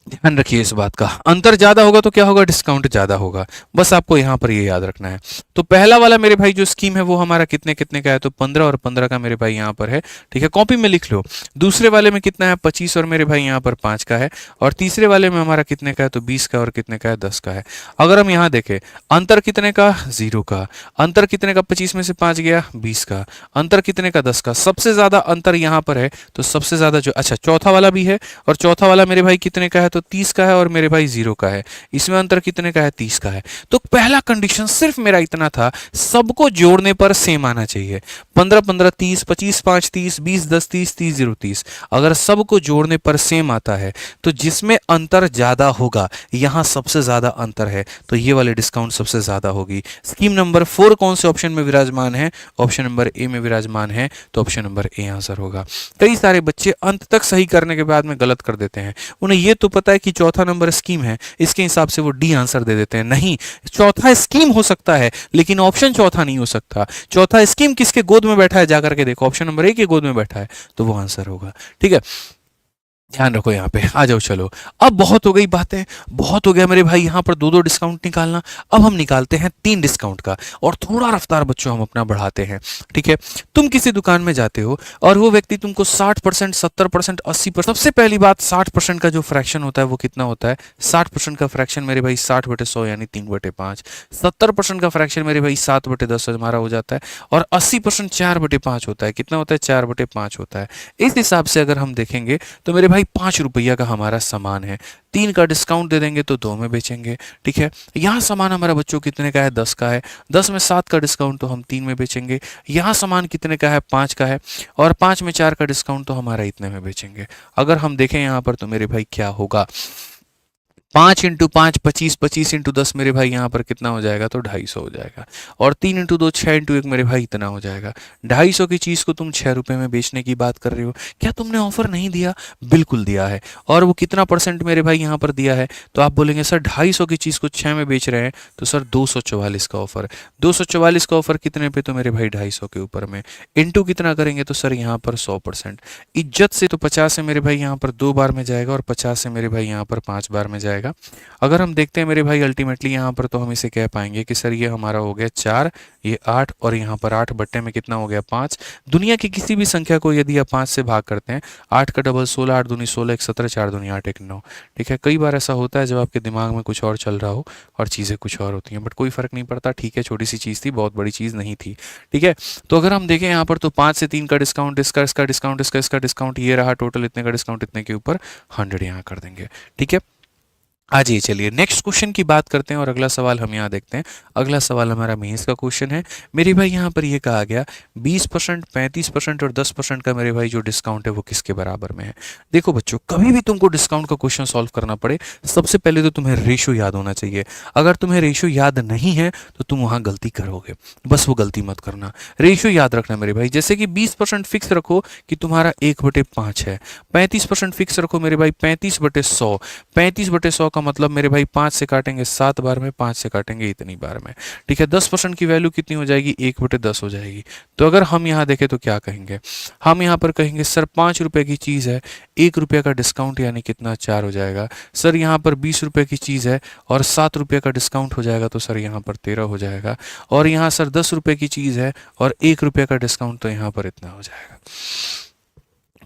ध्यान रखिए इस बात का। अंतर ज्यादा होगा तो क्या होगा, डिस्काउंट ज्यादा होगा, बस आपको यहां पर ये याद रखना है। तो पहला वाला मेरे भाई जो स्कीम है वो हमारा कितने कितने का है, तो 15 और 15 का मेरे भाई यहां पर है, ठीक है, कॉपी में लिख लो। दूसरे वाले में कितना है, 25 और मेरे भाई यहां पर 5 का है। और तीसरे वाले में हमारा कितने का है, तो 20 का और कितने का है, 10 का है। अगर हम यहां देखें अंतर कितने का, 0 का। अंतर कितने का, 25 में से 5 गया, 20 का। अंतर कितने का, 10 का। सबसे ज्यादा अंतर यहां पर है, तो सबसे ज्यादा जो, अच्छा चौथा वाला भी है, और चौथा वाला मेरे भाई कितने का है, तो 30 का है और मेरे भाई 0 का है। इसमें अंतर कितने का है, 30 का है। तो पहला कंडीशन सिर्फ मेरा इतना था, सबको जोड़ने पर सेम आना चाहिए। 15 15 30, 25 5 30, 20 10 30, 30 0 30। अगर सबको जोड़ने पर सेम आता है तो जिसमें अंतर ज्यादा होगा, यहां सबसे ज्यादा अंतर है, तो ये वाले डिस्काउंट सबसे ज्यादा होगी। स्कीम नंबर 4 कौन से ऑप्शन में विराजमान है, ऑप्शन नंबर ए में विराजमान है, तो ऑप्शन नंबर ए आंसर होगा। कई सारे बच्चे अंत तक सही करने के बाद में गलत कर देते हैं, उन्हें यह तो पता है कि चौथा नंबर स्कीम है, इसके हिसाब से वो डी आंसर दे देते हैं। नहीं, चौथा स्कीम हो सकता है लेकिन ऑप्शन चौथा नहीं हो सकता। चौथा स्कीम किसके गोद में बैठा है, जाकर के देखो, ऑप्शन नंबर ए के गोद में बैठा है, तो वो आंसर होगा, ठीक है। ध्यान रखो यहाँ पे, आ जाओ चलो। अब बहुत हो गई बातें, बहुत हो गया मेरे भाई यहाँ पर दो दो डिस्काउंट निकालना। अब हम निकालते हैं 3 डिस्काउंट का, और थोड़ा रफ्तार बच्चों हम अपना बढ़ाते हैं। ठीक है, तुम किसी दुकान में जाते हो और वो व्यक्ति तुमको 60%, 70%, 80%, सबसे पहली बात 60% का जो फ्रैक्शन होता है वो कितना होता है? 60% का फ्रैक्शन मेरे भाई 60/100 यानी 3/5। 70% का फ्रैक्शन मेरे भाई 7/10 हमारा हो जाता है। और 80% 4/5 होता है। कितना होता है? 4/5 होता है। इस हिसाब से अगर हम देखेंगे तो मेरे भाई 5 रुपया का हमारा सामान है, 3 का डिस्काउंट दे देंगे तो 2 में बेचेंगे। ठीक है, यहाँ सामान हमारा बच्चों कितने का है? 10 का है, 10 में 7 का डिस्काउंट तो हम 3 में बेचेंगे। यहाँ सामान कितने का है? 5 का है, और 5 में 4 का डिस्काउंट तो हमारा इतने में बेचेंगे। अगर हम देखें यहाँ पर तो मेरे भाई क्या होगा? 5 × 5 25, 25 × 10 मेरे भाई यहाँ पर कितना हो जाएगा? तो 250 हो जाएगा। और 3 × 2 6 × 1 मेरे भाई इतना हो जाएगा। 250 की चीज़ को तुम 6 रुपये में बेचने की बात कर रहे हो, क्या तुमने ऑफर नहीं दिया? बिल्कुल दिया है। और वो कितना परसेंट मेरे भाई यहाँ पर दिया है? तो आप बोलेंगे सर 250 की चीज़ को 6 में बेच रहे हैं, तो सर 244 का ऑफर। 244 का ऑफर कितने पे? तो मेरे भाई 250 के ऊपर में। इंटू कितना करेंगे? तो सर यहाँ पर 100%। इज्जत से तो 50 से मेरे भाई यहाँ पर 2 बार में जाएगा, और 50 से मेरे भाई यहाँ पर 5 बार में जाएगा। अगर हम देखते हैं मेरे भाई अल्टीमेटली यहाँ पर, तो हम इसे कह पाएंगे कि सर ये हमारा हो गया 4, ये 8, और यहाँ पर 8 बट्टे में कितना हो गया? 5। दुनिया की किसी भी संख्या को यदि आप 5 से भाग करते हैं, 8 का डबल 16, 8 दूनी 16, 1 17, 4 दूनी 8, 1 9। ठीक है, कई बार ऐसा होता है जब आपके दिमाग में कुछ और चल रहा हो और चीज़ें कुछ और होती हैं, बट कोई फर्क नहीं पड़ता। ठीक है, छोटी सी चीज़ थी, बहुत बड़ी चीज़ नहीं थी। ठीक है, तो अगर हम देखें यहाँ पर तो 5 से 3 का डिस्काउंट, इसका डिस्काउंट, इसका डिस्काउंट, ये रहा टोटल इतने का डिस्काउंट, इतने के ऊपर 100 यहाँ कर देंगे। ठीक है, आज ये चलिए नेक्स्ट क्वेश्चन की बात करते हैं, और अगला सवाल हम यहाँ देखते हैं। अगला सवाल हमारा मेंस का क्वेश्चन है मेरे भाई। यहाँ पर ये कहा गया 20%, 35% और 10% का मेरे भाई जो डिस्काउंट है वो किसके बराबर में है? देखो बच्चों, कभी भी तुमको डिस्काउंट का क्वेश्चन सॉल्व करना पड़े, सबसे पहले तो तुम्हें रेशो याद होना चाहिए। अगर तुम्हें रेशो याद नहीं है तो तुम वहाँ गलती करोगे, बस वो गलती मत करना। रेशो याद रखना मेरे भाई, जैसे कि 20% फिक्स रखो कि तुम्हारा 1/5 है। 35% फिक्स रखो मेरे भाई 35/100। 35/100 का मतलब मेरे भाई 5 से काटेंगे 7 बार में, 5 से काटेंगे इतनी बार में। ठीक है, 10% की वैल्यू कितनी हो जाएगी? 1/10 हो जाएगी। तो अगर हम यहाँ देखें तो क्या कहेंगे? हम यहाँ पर कहेंगे सर 5 रुपये की चीज़ है, 1 रुपये का डिस्काउंट यानी कितना? 4 हो जाएगा। सर यहाँ पर 20 रुपये की चीज़ है और 7 रुपये का डिस्काउंट हो जाएगा, तो सर यहाँ पर 13 हो जाएगा। और यहाँ सर 10 रुपये की चीज़ है और 1 रुपये का डिस्काउंट, तो यहाँ पर इतना हो जाएगा।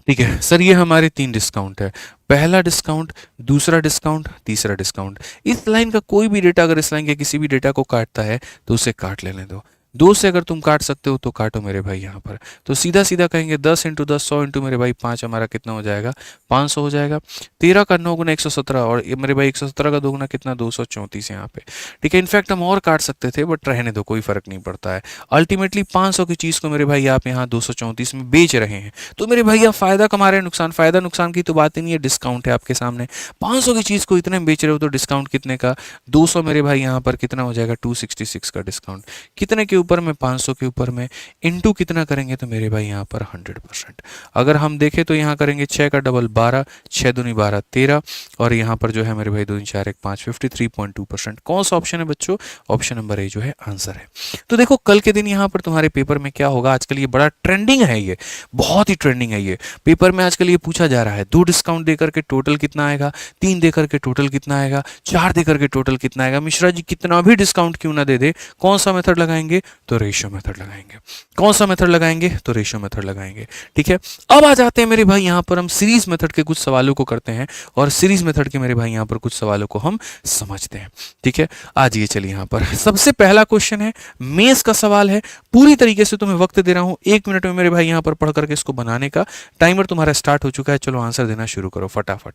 ठीक है सर, ये हमारे 3 डिस्काउंट है। पहला डिस्काउंट, दूसरा डिस्काउंट, तीसरा डिस्काउंट। इस लाइन का कोई भी डेटा अगर इस लाइन के किसी भी डेटा को काटता है तो उसे काट लेने दो। 2 से अगर तुम काट सकते हो तो काटो मेरे भाई यहाँ पर। तो सीधा सीधा कहेंगे 10 × 10 100 इंटू मेरे भाई 5 हमारा कितना हो जाएगा? 500 हो जाएगा। 13 का 9 गुना 117, और ये मेरे भाई 117 का 2 गुना कितना? 234 यहाँ पे। ठीक है, इनफैक्ट हम और काट सकते थे, बट रहने दो, कोई फर्क नहीं पड़ता है। अल्टीमेटली 500 की चीज़ को मेरे भाई आप यहाँ 234 में बेच रहे हैं, तो मेरे भाई आप फायदा कमा रहे हैं, नुकसान, फायदा नुकसान की तो बात ही नहीं है, डिस्काउंट है आपके सामने। 500 की चीज़ को इतने में बेच रहे हो तो डिस्काउंट कितने का? 200 मेरे भाई यहाँ पर कितना हो जाएगा? 266 का डिस्काउंट। कितने के ऊपर में? 500 के ऊपर में। इंटू कितना करेंगे तो मेरे भाई यहाँ पर 100%। अगर हम देखें तो यहाँ करेंगे 6 का डबल 12, 6 दूनी 12 13, और यहाँ पर जो है मेरे भाई 2 4 1 5 53.2%। कौन सा ऑप्शन है बच्चों? ऑप्शन नंबर ए जो है आंसर है। तो देखो कल के दिन यहाँ पर तुम्हारे पेपर में क्या होगा, आजकल ये बड़ा ट्रेंडिंग है, ये बहुत ही ट्रेंडिंग है। ये पेपर में आजकल ये पूछा जा रहा है 2 डिस्काउंट देकर के टोटल कितना आएगा, 3 देकर के टोटल कितना आएगा, 4 देकर के टोटल कितना आएगा। मिश्रा जी कितना भी डिस्काउंट क्यों ना दे दे, कौन सा मेथड लगाएंगे? तो रेशियो मेथड लगाएंगे। कौन सा मेथड लगाएंगे? तो रेशियो मेथड लगाएंगे। ठीक है, अब आ जाते हैं मेरे भाई यहाँ पर हम सीरीज मेथड के कुछ सवालों को करते हैं, और सीरीज मेथड के मेरे भाई यहाँ पर कुछ सवालों को हम समझते हैं। ठीक है, आज ये चलिए यहाँ पर सबसे पहला क्वेश्चन है, मेंस का सवाल है। पूरी तरीके से तुम्हें वक्त दे रहा हूं 1 मिनट में मेरे भाई यहाँ पर पढ़ करके इसको बनाने का। टाइमर तुम्हारा स्टार्ट हो चुका है, चलो आंसर देना शुरू करो फटाफट।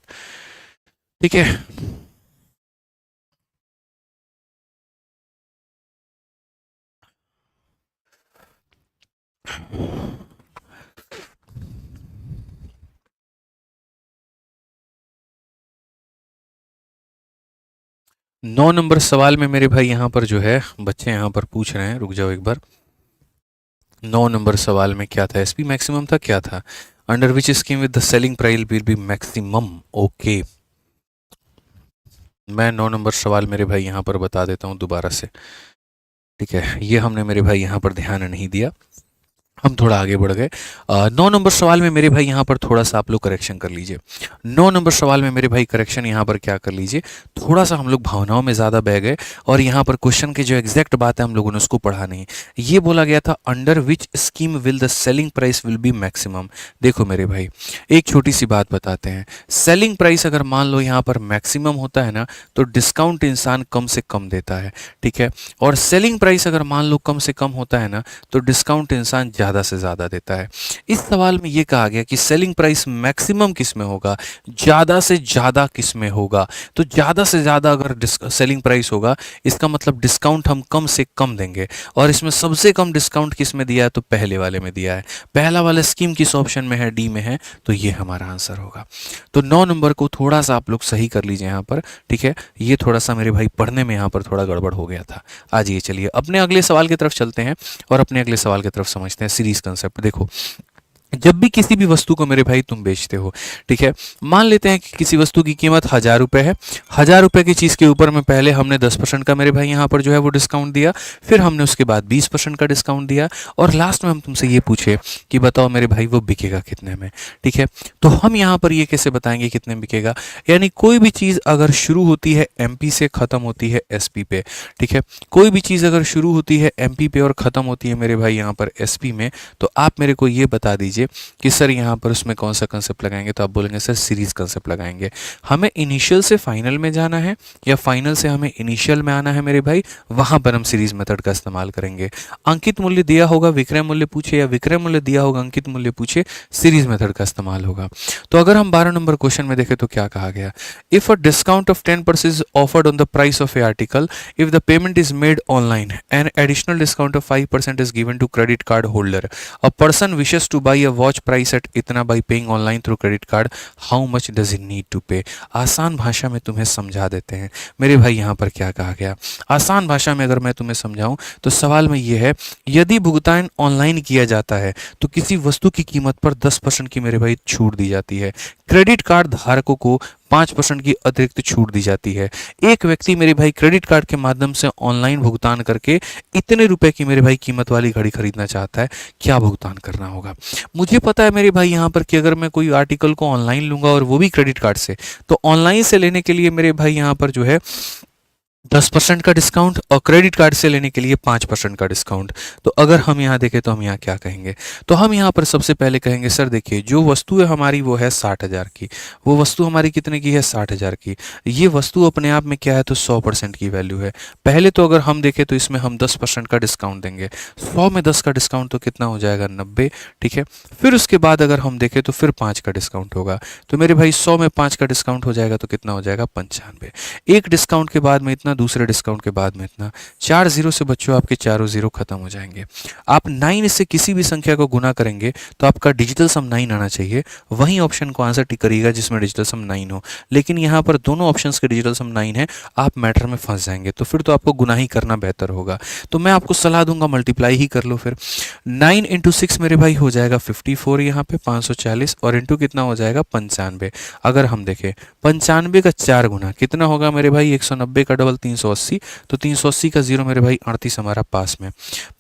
ठीक है, नौ नंबर सवाल में मेरे भाई यहाँ पर जो है बच्चे यहाँ पर पूछ रहे हैं, रुक जाओ एक बार। 9 नंबर सवाल में क्या था? एसपी मैक्सिमम था, क्या था? Under which scheme with the selling price will be maximum. Okay, मैं 9 नंबर सवाल मेरे भाई यहाँ पर बता देता हूँ दोबारा से। ठीक है, ये हमने मेरे भाई यहाँ पर ध्यान नहीं दिया। हम थोड़ा आगे बढ़ गए। 9 नंबर सवाल में मेरे भाई यहाँ पर थोड़ा सा आप लोग करेक्शन कर लीजिए। 9 नंबर सवाल में मेरे भाई करेक्शन यहाँ पर क्या कर लीजिए, थोड़ा सा हम लोग भावनाओं में ज़्यादा बह गए और यहाँ पर क्वेश्चन की जो एग्जैक्ट बात है हम लोगों ने उसको पढ़ा नहीं। ये बोला गया था under which scheme will the selling price will be maximum. देखो मेरे भाई एक छोटी सी बात बताते हैं, सेलिंग प्राइस अगर मान लो यहाँ पर मैक्सिमम होता है ना तो डिस्काउंट इंसान कम से कम देता है, ठीक है। और सेलिंग प्राइस अगर मान लो कम से कम होता है ना तो डिस्काउंट इंसान ज़्यादा से ज़्यादा देता है। इस सवाल में ये कहा गया कि सेलिंग प्राइस मैक्सिमम किस में होगा, ज़्यादा से ज़्यादा किस में होगा। तो ज़्यादा से ज़्यादा अगर सेलिंग प्राइस होगा इसका मतलब डिस्काउंट हम कम से कम देंगे, और इसमें सबसे कम डिस्काउंट किस में दिया है तो पहले वाले में दिया है। पहला वाला स्कीम किस ऑप्शन में है, डी में है, तो ये हमारा आंसर होगा। तो 9 नंबर को थोड़ा सा आप लोग सही कर लीजिए यहाँ पर, ठीक है। ये थोड़ा सा मेरे भाई पढ़ने में यहाँ पर थोड़ा गड़बड़ हो गया था। आज ये चलिए अपने अगले सवाल की तरफ चलते हैं और अपने अगले सवाल की तरफ समझते हैं सीरीज कंसेप्ट। देखो जब भी किसी भी वस्तु को मेरे भाई तुम बेचते हो, ठीक है, मान लेते हैं कि किसी वस्तु की कीमत 1,000 रुपये है। 1,000 रुपये की चीज़ के ऊपर में पहले हमने 10% का मेरे भाई यहाँ पर जो है वो डिस्काउंट दिया, फिर हमने उसके बाद 20% का डिस्काउंट दिया, और लास्ट में हम तुमसे ये पूछे कि बताओ मेरे भाई वो बिकेगा कितने में, ठीक है। तो हम यहाँ पर ये कैसे बताएंगे कितने में बिकेगा, यानी कोई भी चीज़ अगर शुरू होती है MP से ख़त्म होती है SP पे, ठीक है, कोई भी चीज़ अगर शुरू होती है MP पे और ख़त्म होती है मेरे भाई यहाँ पर SP में, तो आप मेरे को ये बता दीजिए कि सर यहाँ पर उसमें कौन सा कंसेप्ट लगाएंगे, तो आप बोलेंगे सर सीरीज कंसेप्ट लगाएंगे। हमें इनिशियल से फाइनल में जाना है या फाइनल से हमें इनिशियल में आना है मेरे भाई, वहां पर हम सीरीज मेथड का इस्तेमाल करेंगे। अंकित मूल्य दिया होगा विक्रय मूल्य पूछे, या विक्रय मूल्य दिया होगा अंकित मूल्य पूछे, सीरीज मेथड का इस्तेमाल होगा। तो अगर हम 12 नंबर क्वेश्चन में देखें तो क्या कहा गया, if a discount of 10% is offered on the price of a article, if the payment is made online, an additional discount of 5% is given to credit card holder, a person wishes to buy watch price at इतना by paying online through credit card, how much does it need to pay. आसान भाषा में तुम्हें समझा देते हैं मेरे भाई, यहाँ पर क्या कहा गया आसान भाषा में अगर मैं तुम्हें समझाऊं तो सवाल में ये है, यदि भुगतान ऑनलाइन किया जाता है तो किसी वस्तु की कीमत पर 10% की मेरे भाई छूट दी जाती है, क्रेडिट कार्ड धारकों को 5% की अतिरिक्त छूट दी जाती है। एक व्यक्ति मेरे भाई क्रेडिट कार्ड के माध्यम से ऑनलाइन भुगतान करके इतने रुपए की मेरे भाई कीमत वाली घड़ी खरीदना चाहता है, क्या भुगतान करना होगा। मुझे पता है मेरे भाई यहाँ पर कि अगर मैं कोई आर्टिकल को ऑनलाइन लूंगा और वो भी क्रेडिट कार्ड से, तो ऑनलाइन से लेने के लिए मेरे भाई यहाँ पर जो है 10% का डिस्काउंट और क्रेडिट कार्ड से लेने के लिए 5% का डिस्काउंट। तो अगर हम यहाँ देखें तो हम यहाँ क्या कहेंगे, तो हम यहाँ पर सबसे पहले कहेंगे सर देखिए जो वस्तु है हमारी वो है 60,000 की, वो वस्तु हमारी कितने की है 60,000 की, ये वस्तु अपने आप में क्या है तो 100% की वैल्यू है। पहले तो अगर हम देखें तो इसमें हम 10% का डिस्काउंट देंगे, 100 में 10 का डिस्काउंट तो कितना हो जाएगा 90, ठीक है। फिर उसके बाद अगर हम देखें तो फिर 5 का डिस्काउंट होगा, तो मेरे भाई 100 में 5 का डिस्काउंट हो जाएगा तो कितना हो जाएगा 95। एक डिस्काउंट के बाद में इतना, दूसरे डिस्काउंट के बाद में इतना, 4 जीरो से बच्चों आपके चारों जीरो खत्म हो जाएंगे। आप 9 से किसी भी संख्या को गुना करेंगे तो आपका डिजिटल सम 9 आना चाहिए, वही ऑप्शन को आंसर टिक करिएगा जिसमें डिजिटल सम 9 हो। लेकिन यहाँ पर दोनों ऑप्शंस के डिजिटल सम 9 है, आप मैटर में फंस जाएंगे, तो फिर तो आपको गुना ही करना बेहतर होगा। तो मैं आपको सलाह दूंगा मल्टीप्लाई ही कर लो फिर। 9 इंटू 6 मेरे भाई हो जाएगा 54 यहाँ पे 540, और इंटू कितना हो जाएगा 95। अगर हम देखें 95 का 4 गुना कितना होगा मेरे भाई 190 का डबल 380, तो 380 का 0 मेरे भाई 38 हमारा पास में।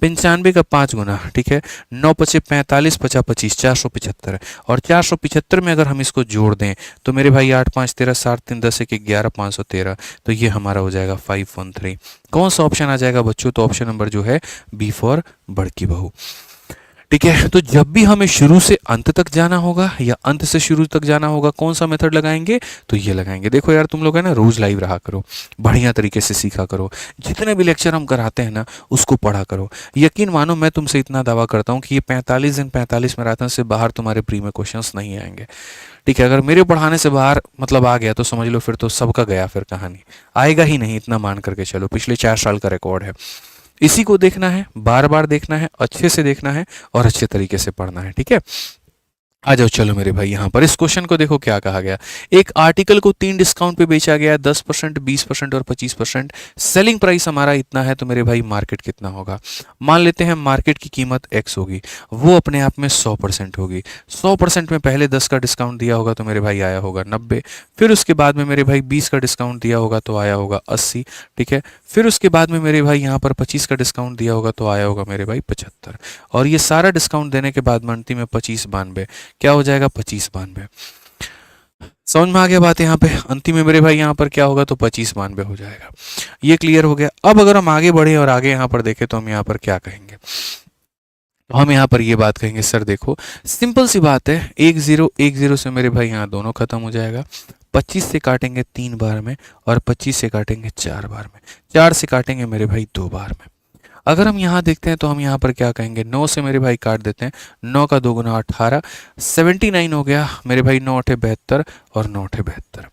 95 का 5 गुना, ठीक है, 9 पचे 45, 50 25 475, और 475 में अगर हम इसको जोड़ दें तो मेरे भाई 8 5 13 7 3 10 1 11 513, तो ये हमारा हो जाएगा 513। कौन सा ऑप्शन आ जाएगा बच्चों, तो ऑप्शन नंबर जो है बी फॉर बड़की बहू, ठीक है। तो जब भी हमें शुरू से अंत तक जाना होगा या अंत से शुरू तक जाना होगा, कौन सा मेथड लगाएंगे, तो ये लगाएंगे। देखो यार तुम लोग है ना रोज लाइव रहा करो, बढ़िया तरीके से सीखा करो, जितने भी लेक्चर हम कराते हैं ना उसको पढ़ा करो। यकीन मानो मैं तुमसे इतना दावा करता हूँ कि ये 45 दिन 45 मैराथन से बाहर तुम्हारे प्री में क्वेश्चंस नहीं आएंगे, ठीक है। अगर मेरे पढ़ाने से बाहर मतलब आ गया तो समझ लो फिर तो सबका गया, फिर कहानी आएगा ही नहीं, इतना मान करके चलो। पिछले 4 साल का रिकॉर्ड है, इसी को देखना है, बार बार देखना है, अच्छे से देखना है और अच्छे तरीके से पढ़ना है, ठीक है। आ जाओ चलो मेरे भाई, यहाँ पर इस क्वेश्चन को देखो क्या कहा गया। एक आर्टिकल को 3 डिस्काउंट पे बेचा गया है, 10%, 20% और 25%। सेलिंग प्राइस हमारा इतना है, तो मेरे भाई मार्केट कितना होगा। मान लेते हैं मार्केट की कीमत x होगी, वो अपने आप में 100% होगी। 100% में पहले 10 का डिस्काउंट दिया होगा तो मेरे भाई आया होगा 90। फिर उसके बाद में मेरे भाई 20 का डिस्काउंट दिया होगा तो आया होगा 80। ठीक है, फिर उसके बाद में मेरे भाई यहाँ पर 25 का डिस्काउंट दिया होगा तो आया होगा मेरे भाई 75। और ये सारा डिस्काउंट देने के बाद में अंतिम में 25 92 क्या हो जाएगा, 25 92। समझ में आ गया बात यहाँ पे। अंतिम में मेरे भाई यहाँ पर क्या होगा, तो 25 92 हो जाएगा। ये क्लियर हो गया। अब अगर हम आगे बढ़े और आगे यहाँ पर देखें तो हम यहाँ पर क्या कहेंगे, तो हम यहाँ पर ये बात कहेंगे, सर देखो सिंपल सी बात है, 1 0 से मेरे भाई यहाँ दोनों खत्म हो जाएगा। 25 से काटेंगे 3 बार में, और 25 से काटेंगे 4 बार में, 4 से काटेंगे मेरे भाई 2 बार में। अगर हम यहाँ देखते हैं तो हम यहाँ पर क्या कहेंगे, 9 से मेरे भाई काट देते हैं, 9 का 2 गुना 18, 79 हो गया मेरे भाई, 9 8 72 और 9 8 72।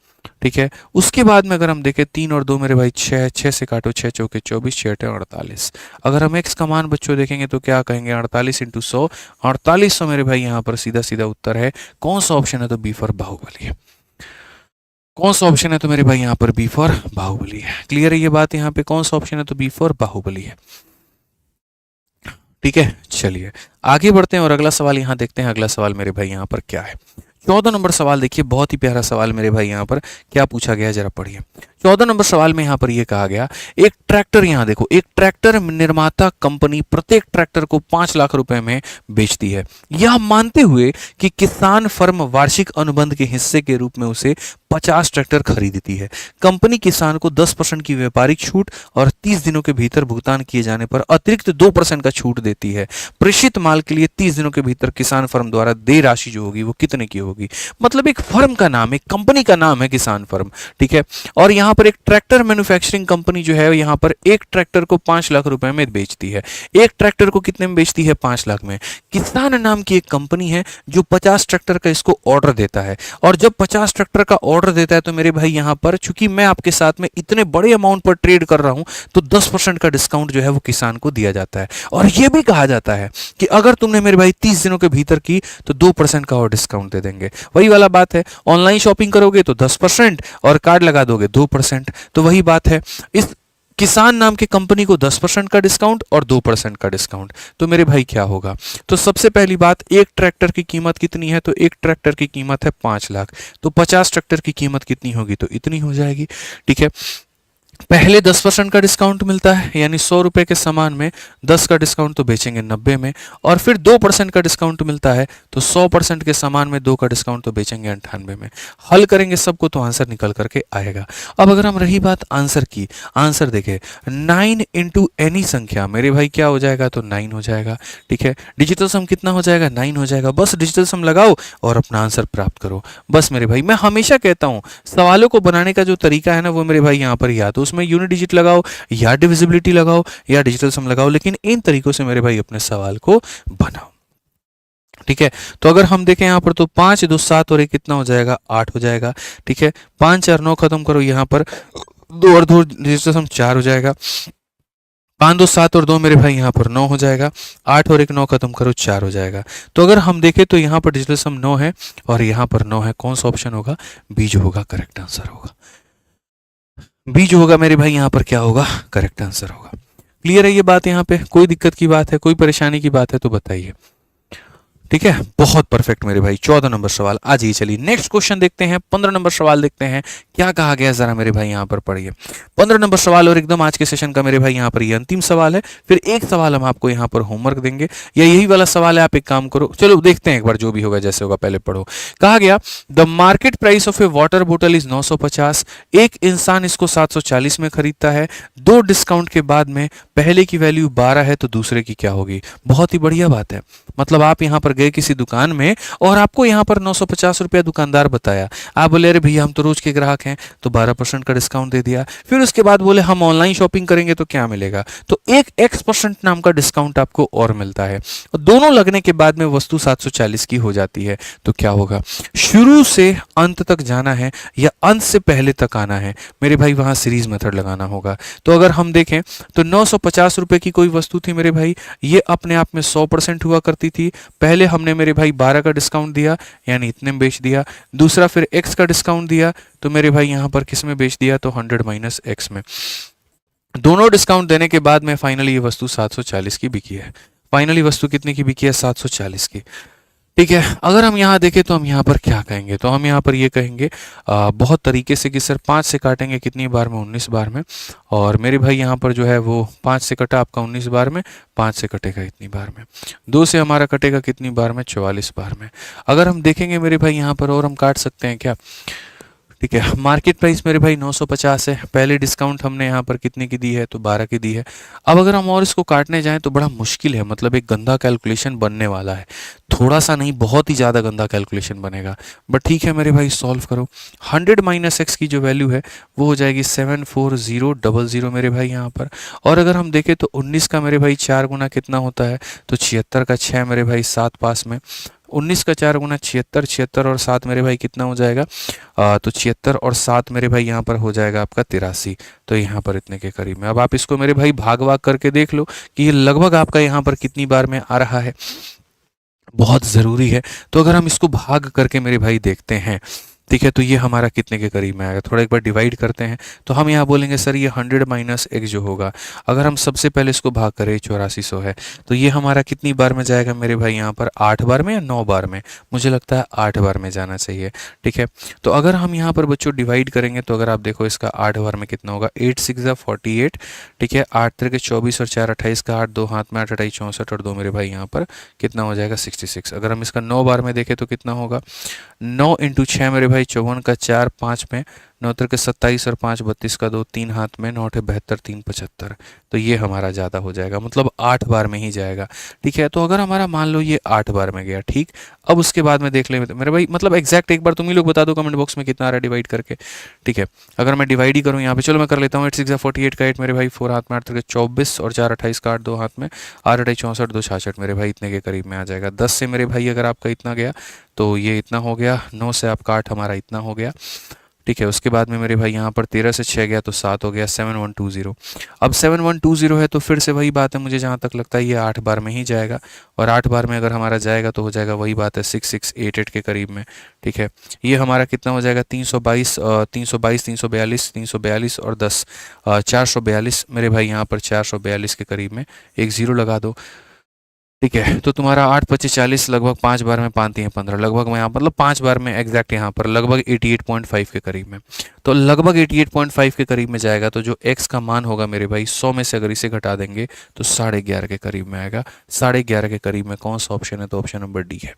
ठीक है, उसके बाद में अगर हम देखें 3 और 2 मेरे भाई 6, 6 से काटो 6 चौके 24, 6 8 48। अगर हम x का मान बच्चों देखेंगे तो क्या कहेंगे, 48 इंटू 100, 4800 मेरे भाई यहाँ पर सीधा सीधा उत्तर है। कौन सा ऑप्शन है, तो बी फॉर बाहुबली है। कौन सा ऑप्शन है, तो मेरे भाई यहाँ पर बी फॉर बाहुबली है। क्लियर है ये बात यहाँ पे, कौन सा ऑप्शन है, तो बी फॉर बाहुबली है। ठीक है, चलिए आगे बढ़ते हैं और अगला सवाल यहाँ देखते हैं। अगला सवाल मेरे भाई यहाँ पर क्या है, 14 नंबर सवाल देखिए, बहुत ही प्यारा सवाल मेरे भाई। यहाँ पर क्या पूछा गया जरा पढ़िए। 14 नंबर सवाल में यहाँ पर ये कहा गया, एक ट्रैक्टर, यहाँ देखो, एक ट्रैक्टर निर्माता कंपनी प्रत्येक ट्रैक्टर को 5 लाख रुपए में बेचती है, यह मानते हुए कि किसान फर्म वार्षिक अनुबंध के हिस्से के रूप में उसे 50 ट्रैक्टर खरीदती है। कंपनी किसान को 10% की व्यापारिक छूट और 30 दिनों के भीतर भुगतान किए जाने पर अतिरिक्त 2% का छूट देती है। प्रेषित माल के लिए 30 दिनों के भीतर किसान फर्म द्वारा देय राशि जो होगी वो कितने की होगी। मतलब एक फर्म का नाम, एक कंपनी का नाम है किसान फर्म। ठीक है, और यहाँ पर एक ट्रैक्टर मैन्युफैक्चरिंग कंपनी जो है, यहाँ पर एक ट्रैक्टर को 5 लाख रुपए में बेचती है। एक ट्रैक्टर को कितने में बेचती है, 5 लाख में। किसान नाम की एक कंपनी है जो 50 ट्रैक्टर का इसको ऑर्डर देता है, और जब 50 ट्रैक्टर का ऑर्डर देता है तो मेरे भाई यहाँ पर चूंकि मैं आपके साथ में इतने बड़े अमाउंट पर ट्रेड कर रहा हूं, तो 10% का डिस्काउंट जो है वो किसान को दिया जाता है। और यह भी कहा जाता है कि अगर तुमने मेरे भाई 30 दिनों के भीतर की तो 2% का और डिस्काउंट दे देंगे। वही वाला बात है, ऑनलाइन शॉपिंग करोगे तो 10% और कार्ड लगा दोगे 2%। तो वही बात है, इस किसान नाम की कंपनी को 10% का डिस्काउंट और 2% का डिस्काउंट। तो मेरे भाई क्या होगा, तो सबसे पहली बात, एक ट्रैक्टर की कीमत कितनी है, तो एक ट्रैक्टर की कीमत है 5 लाख, तो 50 ट्रैक्टर की कीमत कितनी होगी, तो इतनी हो जाएगी। ठीक है, पहले 10% का डिस्काउंट मिलता है, यानी 100 रुपए के सामान में 10 का डिस्काउंट तो बेचेंगे 90 में, और फिर 2% का डिस्काउंट मिलता है, तो 100% के सामान में 2 का डिस्काउंट तो बेचेंगे 98 में। हल करेंगे सबको तो आंसर निकल करके आएगा। अब अगर हम रही बात आंसर की, आंसर देखे 9 इंटू एनी संख्या मेरे भाई क्या हो जाएगा, तो 9 हो जाएगा। ठीक है, डिजिटल सम कितना हो जाएगा, 9 हो जाएगा। बस डिजिटल सम लगाओ और अपना आंसर प्राप्त करो। बस मेरे भाई, मैं हमेशा कहता हूं सवालों को बनाने का जो तरीका है ना, वो मेरे भाई यहाँ पर या तो उसमें यूनिट डिजिट लगाओ, या डिविजिबिलिटी लगाओ, या डिजिटल सम लगाओ, लेकिन इन तरीकों से मेरे भाई अपने सवाल को बनाओ। ठीक है, तो अगर हम देखें यहाँ पर तो 5 2 7 और 1 कितना हो जाएगा, 8 हो जाएगा। ठीक है, 5 4 9 खत्म करो, यहाँ पर 2 और 2 डिजिटल सम 4 हो जाएगा। 5 2 7 और 2 मेरे भाई यहाँ पर 9 हो जाएगा। 8 और 1 9 खत्म करो, 4 हो जाएगा। तो अगर हम देखें तो यहाँ पर डिजिटल सम 9 है और यहाँ पर 9 है। कौन सा ऑप्शन होगा, बी जो होगा करेक्ट आंसर होगा। बी जो होगा मेरे भाई यहाँ पर क्या होगा, करेक्ट आंसर होगा। क्लियर है ये बात, यहाँ पे कोई दिक्कत की बात है, कोई परेशानी की बात है तो बताइए। ठीक है, बहुत परफेक्ट मेरे भाई। 14 नंबर सवाल आ जाइए, चलिए नेक्स्ट क्वेश्चन देखते हैं। 15 नंबर सवाल देखते हैं क्या कहा गया, जरा मेरे भाई यहाँ पर पढ़िए। 15 नंबर सवाल और एकदम आज के सेशन का मेरे भाई यहाँ पर ये अंतिम सवाल है। फिर एक सवाल हम आपको यहाँ पर होमवर्क देंगे, या यही वाला सवाल है, आप एक काम करो, चलो देखते हैं एक बार, जो भी होगा जैसे होगा पहले पढ़ो। कहा गया the market price of A water बोतल इज 950। एक इंसान इसको 740 में खरीदता है। 2 डिस्काउंट के बाद में पहले की वैल्यू 12 है तो दूसरे की क्या होगी। बहुत ही बढ़िया बात है, मतलब आप यहाँ पर गए किसी दुकान में और आपको यहाँ पर 950 रुपया दुकानदार बताया। आप बोले अरे भैया हम तो रोज के ग्राहक हैं, तो 12% का डिस्काउंट दे दिया। फिर उसके बाद बोले हम ऑनलाइन शॉपिंग करेंगे तो क्या मिलेगा, तो एक x% नाम का डिस्काउंट आपको और मिलता है। और दोनों लगने के बाद में वस्तु 740 की हो जाती है। तो क्या होगा, शुरू से अंत तक जाना है या अंत से पहले तक आना है, मेरे भाई वहां सीरीज मेथड लगाना होगा। तो अगर हम देखें तो 950 रुपए की कोई वस्तु थी मेरे भाई, ये अपने आप में 100% हुआ करती थी। पहले पहले हमने मेरे भाई 12 का डिस्काउंट दिया, यानी इतने में बेच दिया। दूसरा फिर x का डिस्काउंट दिया, तो मेरे भाई यहाँ पर किस में बेच दिया, तो 100 माइनस x में। दोनों डिस्काउंट देने के बाद में फाइनली ये वस्तु 740 की बिकी है। फाइनली वस्तु कितने की बिकी है, 740 की। ठीक है, अगर हम यहाँ देखें तो हम यहाँ पर क्या कहेंगे, तो हम यहाँ पर ये कहेंगे बहुत तरीके से कि सर 5 से काटेंगे कितनी बार में, 19 बार में। और मेरे भाई यहाँ पर जो है वो 5 से कटा आपका 19 बार में, 5 से कटेगा इतनी बार में, 2 से हमारा कटेगा कितनी बार में, 44 बार में। अगर हम देखेंगे मेरे भाई यहाँ पर और हम काट सकते हैं क्या, ठीक है। मार्केट प्राइस मेरे भाई 950 है, पहले डिस्काउंट हमने यहाँ पर कितने की दी है, तो 12 की दी है। अब अगर हम और इसको काटने जाएं तो बड़ा मुश्किल है, मतलब एक गंदा कैलकुलेशन बनने वाला है, थोड़ा सा नहीं बहुत ही ज़्यादा गंदा कैलकुलेशन बनेगा। बट ठीक है मेरे भाई, सॉल्व करो। 100 माइनस एक्स की जो वैल्यू है वो हो जाएगी 74000 मेरे भाई यहाँ पर। और अगर हम देखें तो 19 का मेरे भाई 4 गुना कितना होता है, तो 76 का 6 मेरे भाई 7 पास में। 19 का 4 गुना 76, 76 और 7 मेरे भाई कितना हो जाएगा, तो 76 और 7 मेरे भाई यहाँ पर हो जाएगा आपका 83। तो यहाँ पर इतने के करीब में। अब आप इसको मेरे भाई भाग भाग करके देख लो कि ये लगभग आपका यहाँ पर कितनी बार में आ रहा है, बहुत ज़रूरी है। तो अगर हम इसको भाग करके मेरे भाई देखते हैं, ठीक है, तो ये हमारा कितने के करीब में आएगा, थोड़ा एक बार डिवाइड करते हैं। तो हम यहाँ बोलेंगे सर ये 100 माइनस x जो होगा, अगर हम सबसे पहले इसको भाग करें, 8400 है, तो ये हमारा कितनी बार में जाएगा मेरे भाई यहाँ पर, 8 बार में या 9 बार में, मुझे लगता है 8 बार में जाना चाहिए। ठीक है, तो अगर हम यहाँ पर बच्चों डिवाइड करेंगे तो अगर आप देखो इसका 8 बार में कितना होगा, 8 6 48, ठीक है, 8 3 24 और 4 28 का 8, 2 हाथ में 8 28 64 और 2 मेरे भाई यहाँ पर कितना हो जाएगा 66। अगर हम इसका 9 बार में देखें तो कितना होगा, 9 इंटू 6 मेरे भाई 54 का 4 5 में, 9 के 27 और 5 32 का 2 3 हाथ में, 9 72 3 75। तो ये हमारा ज़्यादा हो जाएगा, मतलब 8 बार में ही जाएगा। ठीक है, तो अगर हमारा मान लो ये 8 बार में गया, ठीक, अब उसके बाद में देख ले मेरे भाई, मतलब एग्जैक्ट एक बार तुम ही लोग बता दो कमेंट बॉक्स में कितना आ रहा है डिवाइड करके। ठीक है, अगर मैं डिवाइड ही करूँ यहाँ पे, चलो मैं कर लेता हूँ। 8 6 48 का 8 मेरे भाई 4 हाथ में, 8 3 24 और 4 28 का 8 2 हाथ में, 8 28 64 2 66 मेरे भाई इतने के करीब में आ जाएगा। 10 से मेरे भाई अगर आपका इतना गया तो ये इतना हो गया, 9 से आपका 8 हमारा इतना हो गया। ठीक है, उसके बाद में मेरे भाई यहाँ पर 13 से 6 गया तो 7 हो गया, 7120। अब 7120 है तो फिर से वही बात है, मुझे जहाँ तक लगता है ये 8 बार में ही जाएगा। और 8 बार में अगर हमारा जाएगा तो हो जाएगा वही बात है 6688 के करीब में। ठीक है, ये हमारा कितना हो जाएगा, 322 322 342 342 और 10 442 मेरे भाई यहाँ पर 442 के करीब में, एक ज़ीरो लगा दो। ठीक है, तो तुम्हारा 8 25 40 लगभग 5 बार में, 5 3 15 लगभग में यहाँ मतलब 5 बार में एग्जैक्ट यहाँ पर लगभग 88.5 के करीब में। तो लगभग 88.5 के करीब में जाएगा। तो जो x का मान होगा मेरे भाई 100 में से अगर इसे घटा देंगे तो 11.5 के करीब में आएगा। 11.5 के करीब में कौन सा ऑप्शन है, तो ऑप्शन नंबर डी है।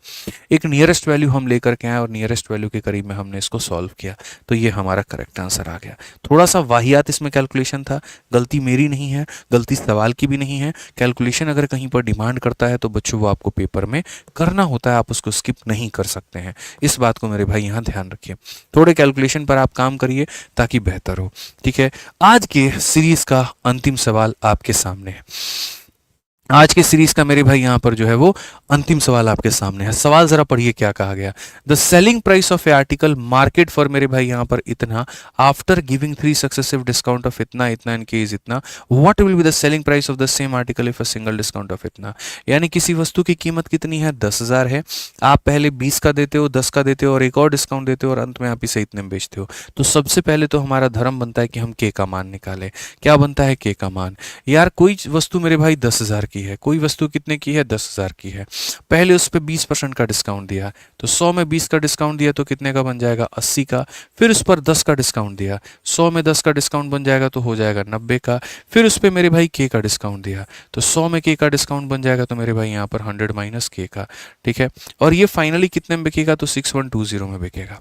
एक नियरेस्ट वैल्यू हम लेकर के आए और नियरेस्ट वैल्यू के करीब में हमने इसको सॉल्व किया, तो ये हमारा करेक्ट आंसर आ गया। थोड़ा सा वाहियात इसमें कैलकुलेशन था, गलती मेरी नहीं है, गलती सवाल की भी नहीं है। कैलकुलेशन अगर कहीं पर डिमांड करता है तो बच्चों वो आपको पेपर में करना होता है, आप उसको स्किप नहीं कर सकते हैं। इस बात को मेरे भाई यहाँ ध्यान रखिए, थोड़े कैलकुलेशन पर आप काम करिए ताकि बेहतर हो। ठीक है, आज के सीरीज का अंतिम सवाल आपके सामने है। आज के सीरीज का मेरे भाई यहाँ पर जो है वो अंतिम सवाल आपके सामने है। सवाल जरा पढ़िए क्या कहा गया। The selling price of a article market for मेरे भाई यहाँ पर इतना, after giving 3 successive discount of इतना इतना इन केस इतना, what will be the selling price of the same article if a single discount of इतना। यानी किसी वस्तु की कीमत कितनी है, 10,000 है, आप पहले 20 का देते हो, 10 का देते हो और एक और डिस्काउंट देते हो और अंत में आप इसे इतने में बेचते हो। तो सबसे पहले तो हमारा धर्म बनता है कि हम के का मान निकालें। क्या बनता है के का मान। यार कोई वस्तु मेरे भाई 10,000 की है, कोई वस्तु कितने की है, 10,000 की है, पहले उस पर 20% का डिस्काउंट दिया, तो 100 में 20 का डिस्काउंट दिया तो कितने का बन जाएगा, 80 का। फिर उस पर 10 का डिस्काउंट दिया, 100 में 10 का डिस्काउंट बन जाएगा तो हो जाएगा 90 का। फिर उस पर मेरे भाई के का डिस्काउंट दिया, तो 100 में के का डिस्काउंट बन जाएगा तो मेरे भाई यहाँ पर 100 माइनस के का। ठीक है, और ये फाइनली कितने में बिकेगा, तो 6120 में बिकेगा।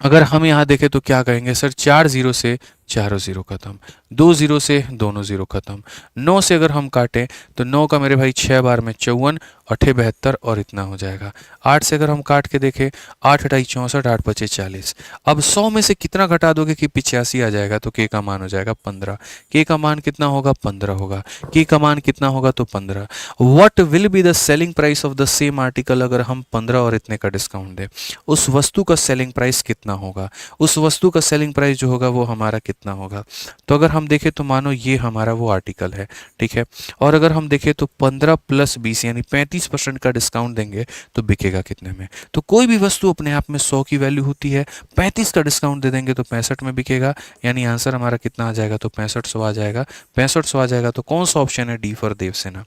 अगर हम यहाँ देखें तो क्या कहेंगे सर, 4 0 से चारों जीरो खत्म, 2 0 से दोनों जीरो खत्म, 9 से अगर हम काटें तो 9 का मेरे भाई 6 बार में 54, 8 72 और इतना हो जाएगा। 8 से अगर हम काट के देखें, 8 8 64, 8 5 40। अब 100 में से कितना घटा दोगे कि 85 आ जाएगा, तो के का मान हो जाएगा 15। के का मान कितना होगा, 15 होगा। के का मान कितना होगा, तो 15। What will be the selling price of the same article, अगर हम 15 और इतने का डिस्काउंट दें, उस वस्तु का सेलिंग प्राइस कितना होगा। उस वस्तु का सेलिंग प्राइस जो होगा वो हमारा कितना कितना होगा। तो अगर हम देखें तो मानो ये हमारा वो आर्टिकल है, ठीक है, और अगर हम देखें तो 15 + 20 यानी 35% का डिस्काउंट देंगे तो बिकेगा कितने में। तो कोई भी वस्तु अपने आप में 100 की वैल्यू होती है, 35 का डिस्काउंट दे देंगे तो 65 में बिकेगा, यानी आंसर हमारा कितना आ जाएगा, तो 6500 आ जाएगा। 6500 आ जाएगा तो कौन सा ऑप्शन है, डी फॉर देवसेना।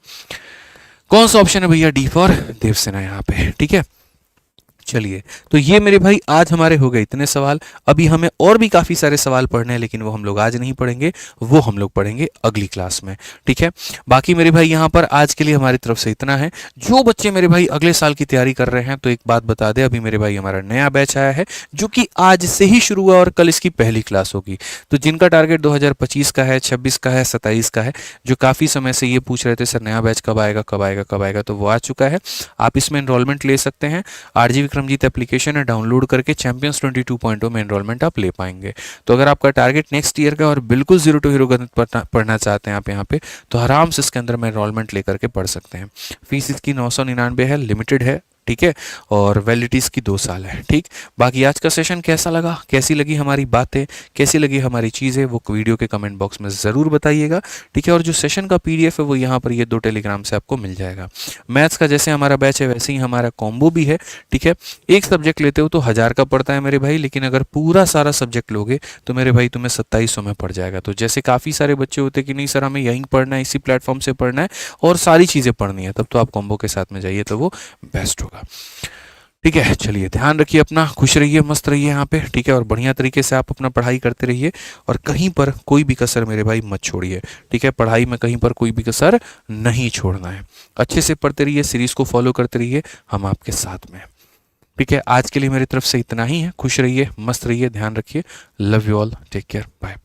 कौन सा ऑप्शन है भैया, डी फॉर देवसेना यहाँ पे, ठीक है। चलिए, तो ये मेरे भाई आज हमारे हो गए इतने सवाल। अभी हमें और भी काफ़ी सारे सवाल पढ़ने हैं, लेकिन वो हम लोग आज नहीं पढ़ेंगे, वो हम लोग पढ़ेंगे अगली क्लास में, ठीक है। बाकी मेरे भाई यहाँ पर आज के लिए हमारी तरफ से इतना है। जो बच्चे मेरे भाई अगले साल की तैयारी कर रहे हैं, तो एक बात बता दें, अभी मेरे भाई हमारा नया बैच आया है जो कि आज से ही शुरू हुआ और कल इसकी पहली क्लास होगी। तो जिनका टारगेट 2025 का है, 26 का है, 27 का है, जो काफ़ी समय से ये पूछ रहे थे सर नया बैच कब आएगा कब आएगा कब आएगा, तो वो आ चुका है। आप इसमें एनरोलमेंट ले सकते हैं। आरजी विक्रमजीत एप्लीकेशन है, डाउनलोड करके चैंपियंस 22.0 में एनरोलमेंट आप ले पाएंगे। तो अगर आपका टारगेट नेक्स्ट ईयर का और बिल्कुल जीरो टू हीरो गणित पढ़ना चाहते हैं आप यहाँ पे, तो आराम से इसके अंदर में एनरोलमेंट लेकर के पढ़ सकते हैं। फीस इसकी 999 है, लिमिटेड है, ठीक है, और वैलिडिटीज़ की 2 साल है, ठीक। बाकी आज का सेशन कैसा लगा, कैसी लगी हमारी बातें, कैसी लगी हमारी चीज़ें, वो वीडियो के कमेंट बॉक्स में ज़रूर बताइएगा, ठीक है। और जो सेशन का PDF है वो यहाँ पर ये 2 टेलीग्राम से आपको मिल जाएगा। मैथ्स का जैसे हमारा बैच है वैसे ही हमारा कॉम्बो भी है, ठीक है। एक सब्जेक्ट लेते हो तो 1000 का पड़ता है मेरे भाई, लेकिन अगर पूरा सारा सब्जेक्ट लोगे तो मेरे भाई तुम्हें 2700 में पड़ जाएगा। तो जैसे काफ़ी सारे बच्चे होते कि नहीं सर हमें यहीं पढ़ना है, इसी प्लेटफॉर्म से पढ़ना है और सारी चीज़ें पढ़नी है, तब तो आप कॉम्बो के साथ में जाइए, तो वो बेस्ट होगा, ठीक है। चलिए, ध्यान रखिए अपना, खुश रहिए, मस्त रहिए यहाँ पे, ठीक है, और बढ़िया तरीके से आप अपना पढ़ाई करते रहिए और कहीं पर कोई भी कसर मेरे भाई मत छोड़िए, ठीक है। पढ़ाई में कहीं पर कोई भी कसर नहीं छोड़ना है। अच्छे से पढ़ते रहिए, सीरीज़ को फॉलो करते रहिए, हम आपके साथ में, ठीक है। आज के लिए मेरी तरफ से इतना ही है। खुश रहिए, मस्त रहिए, ध्यान रखिए। Love you all, take care, bye.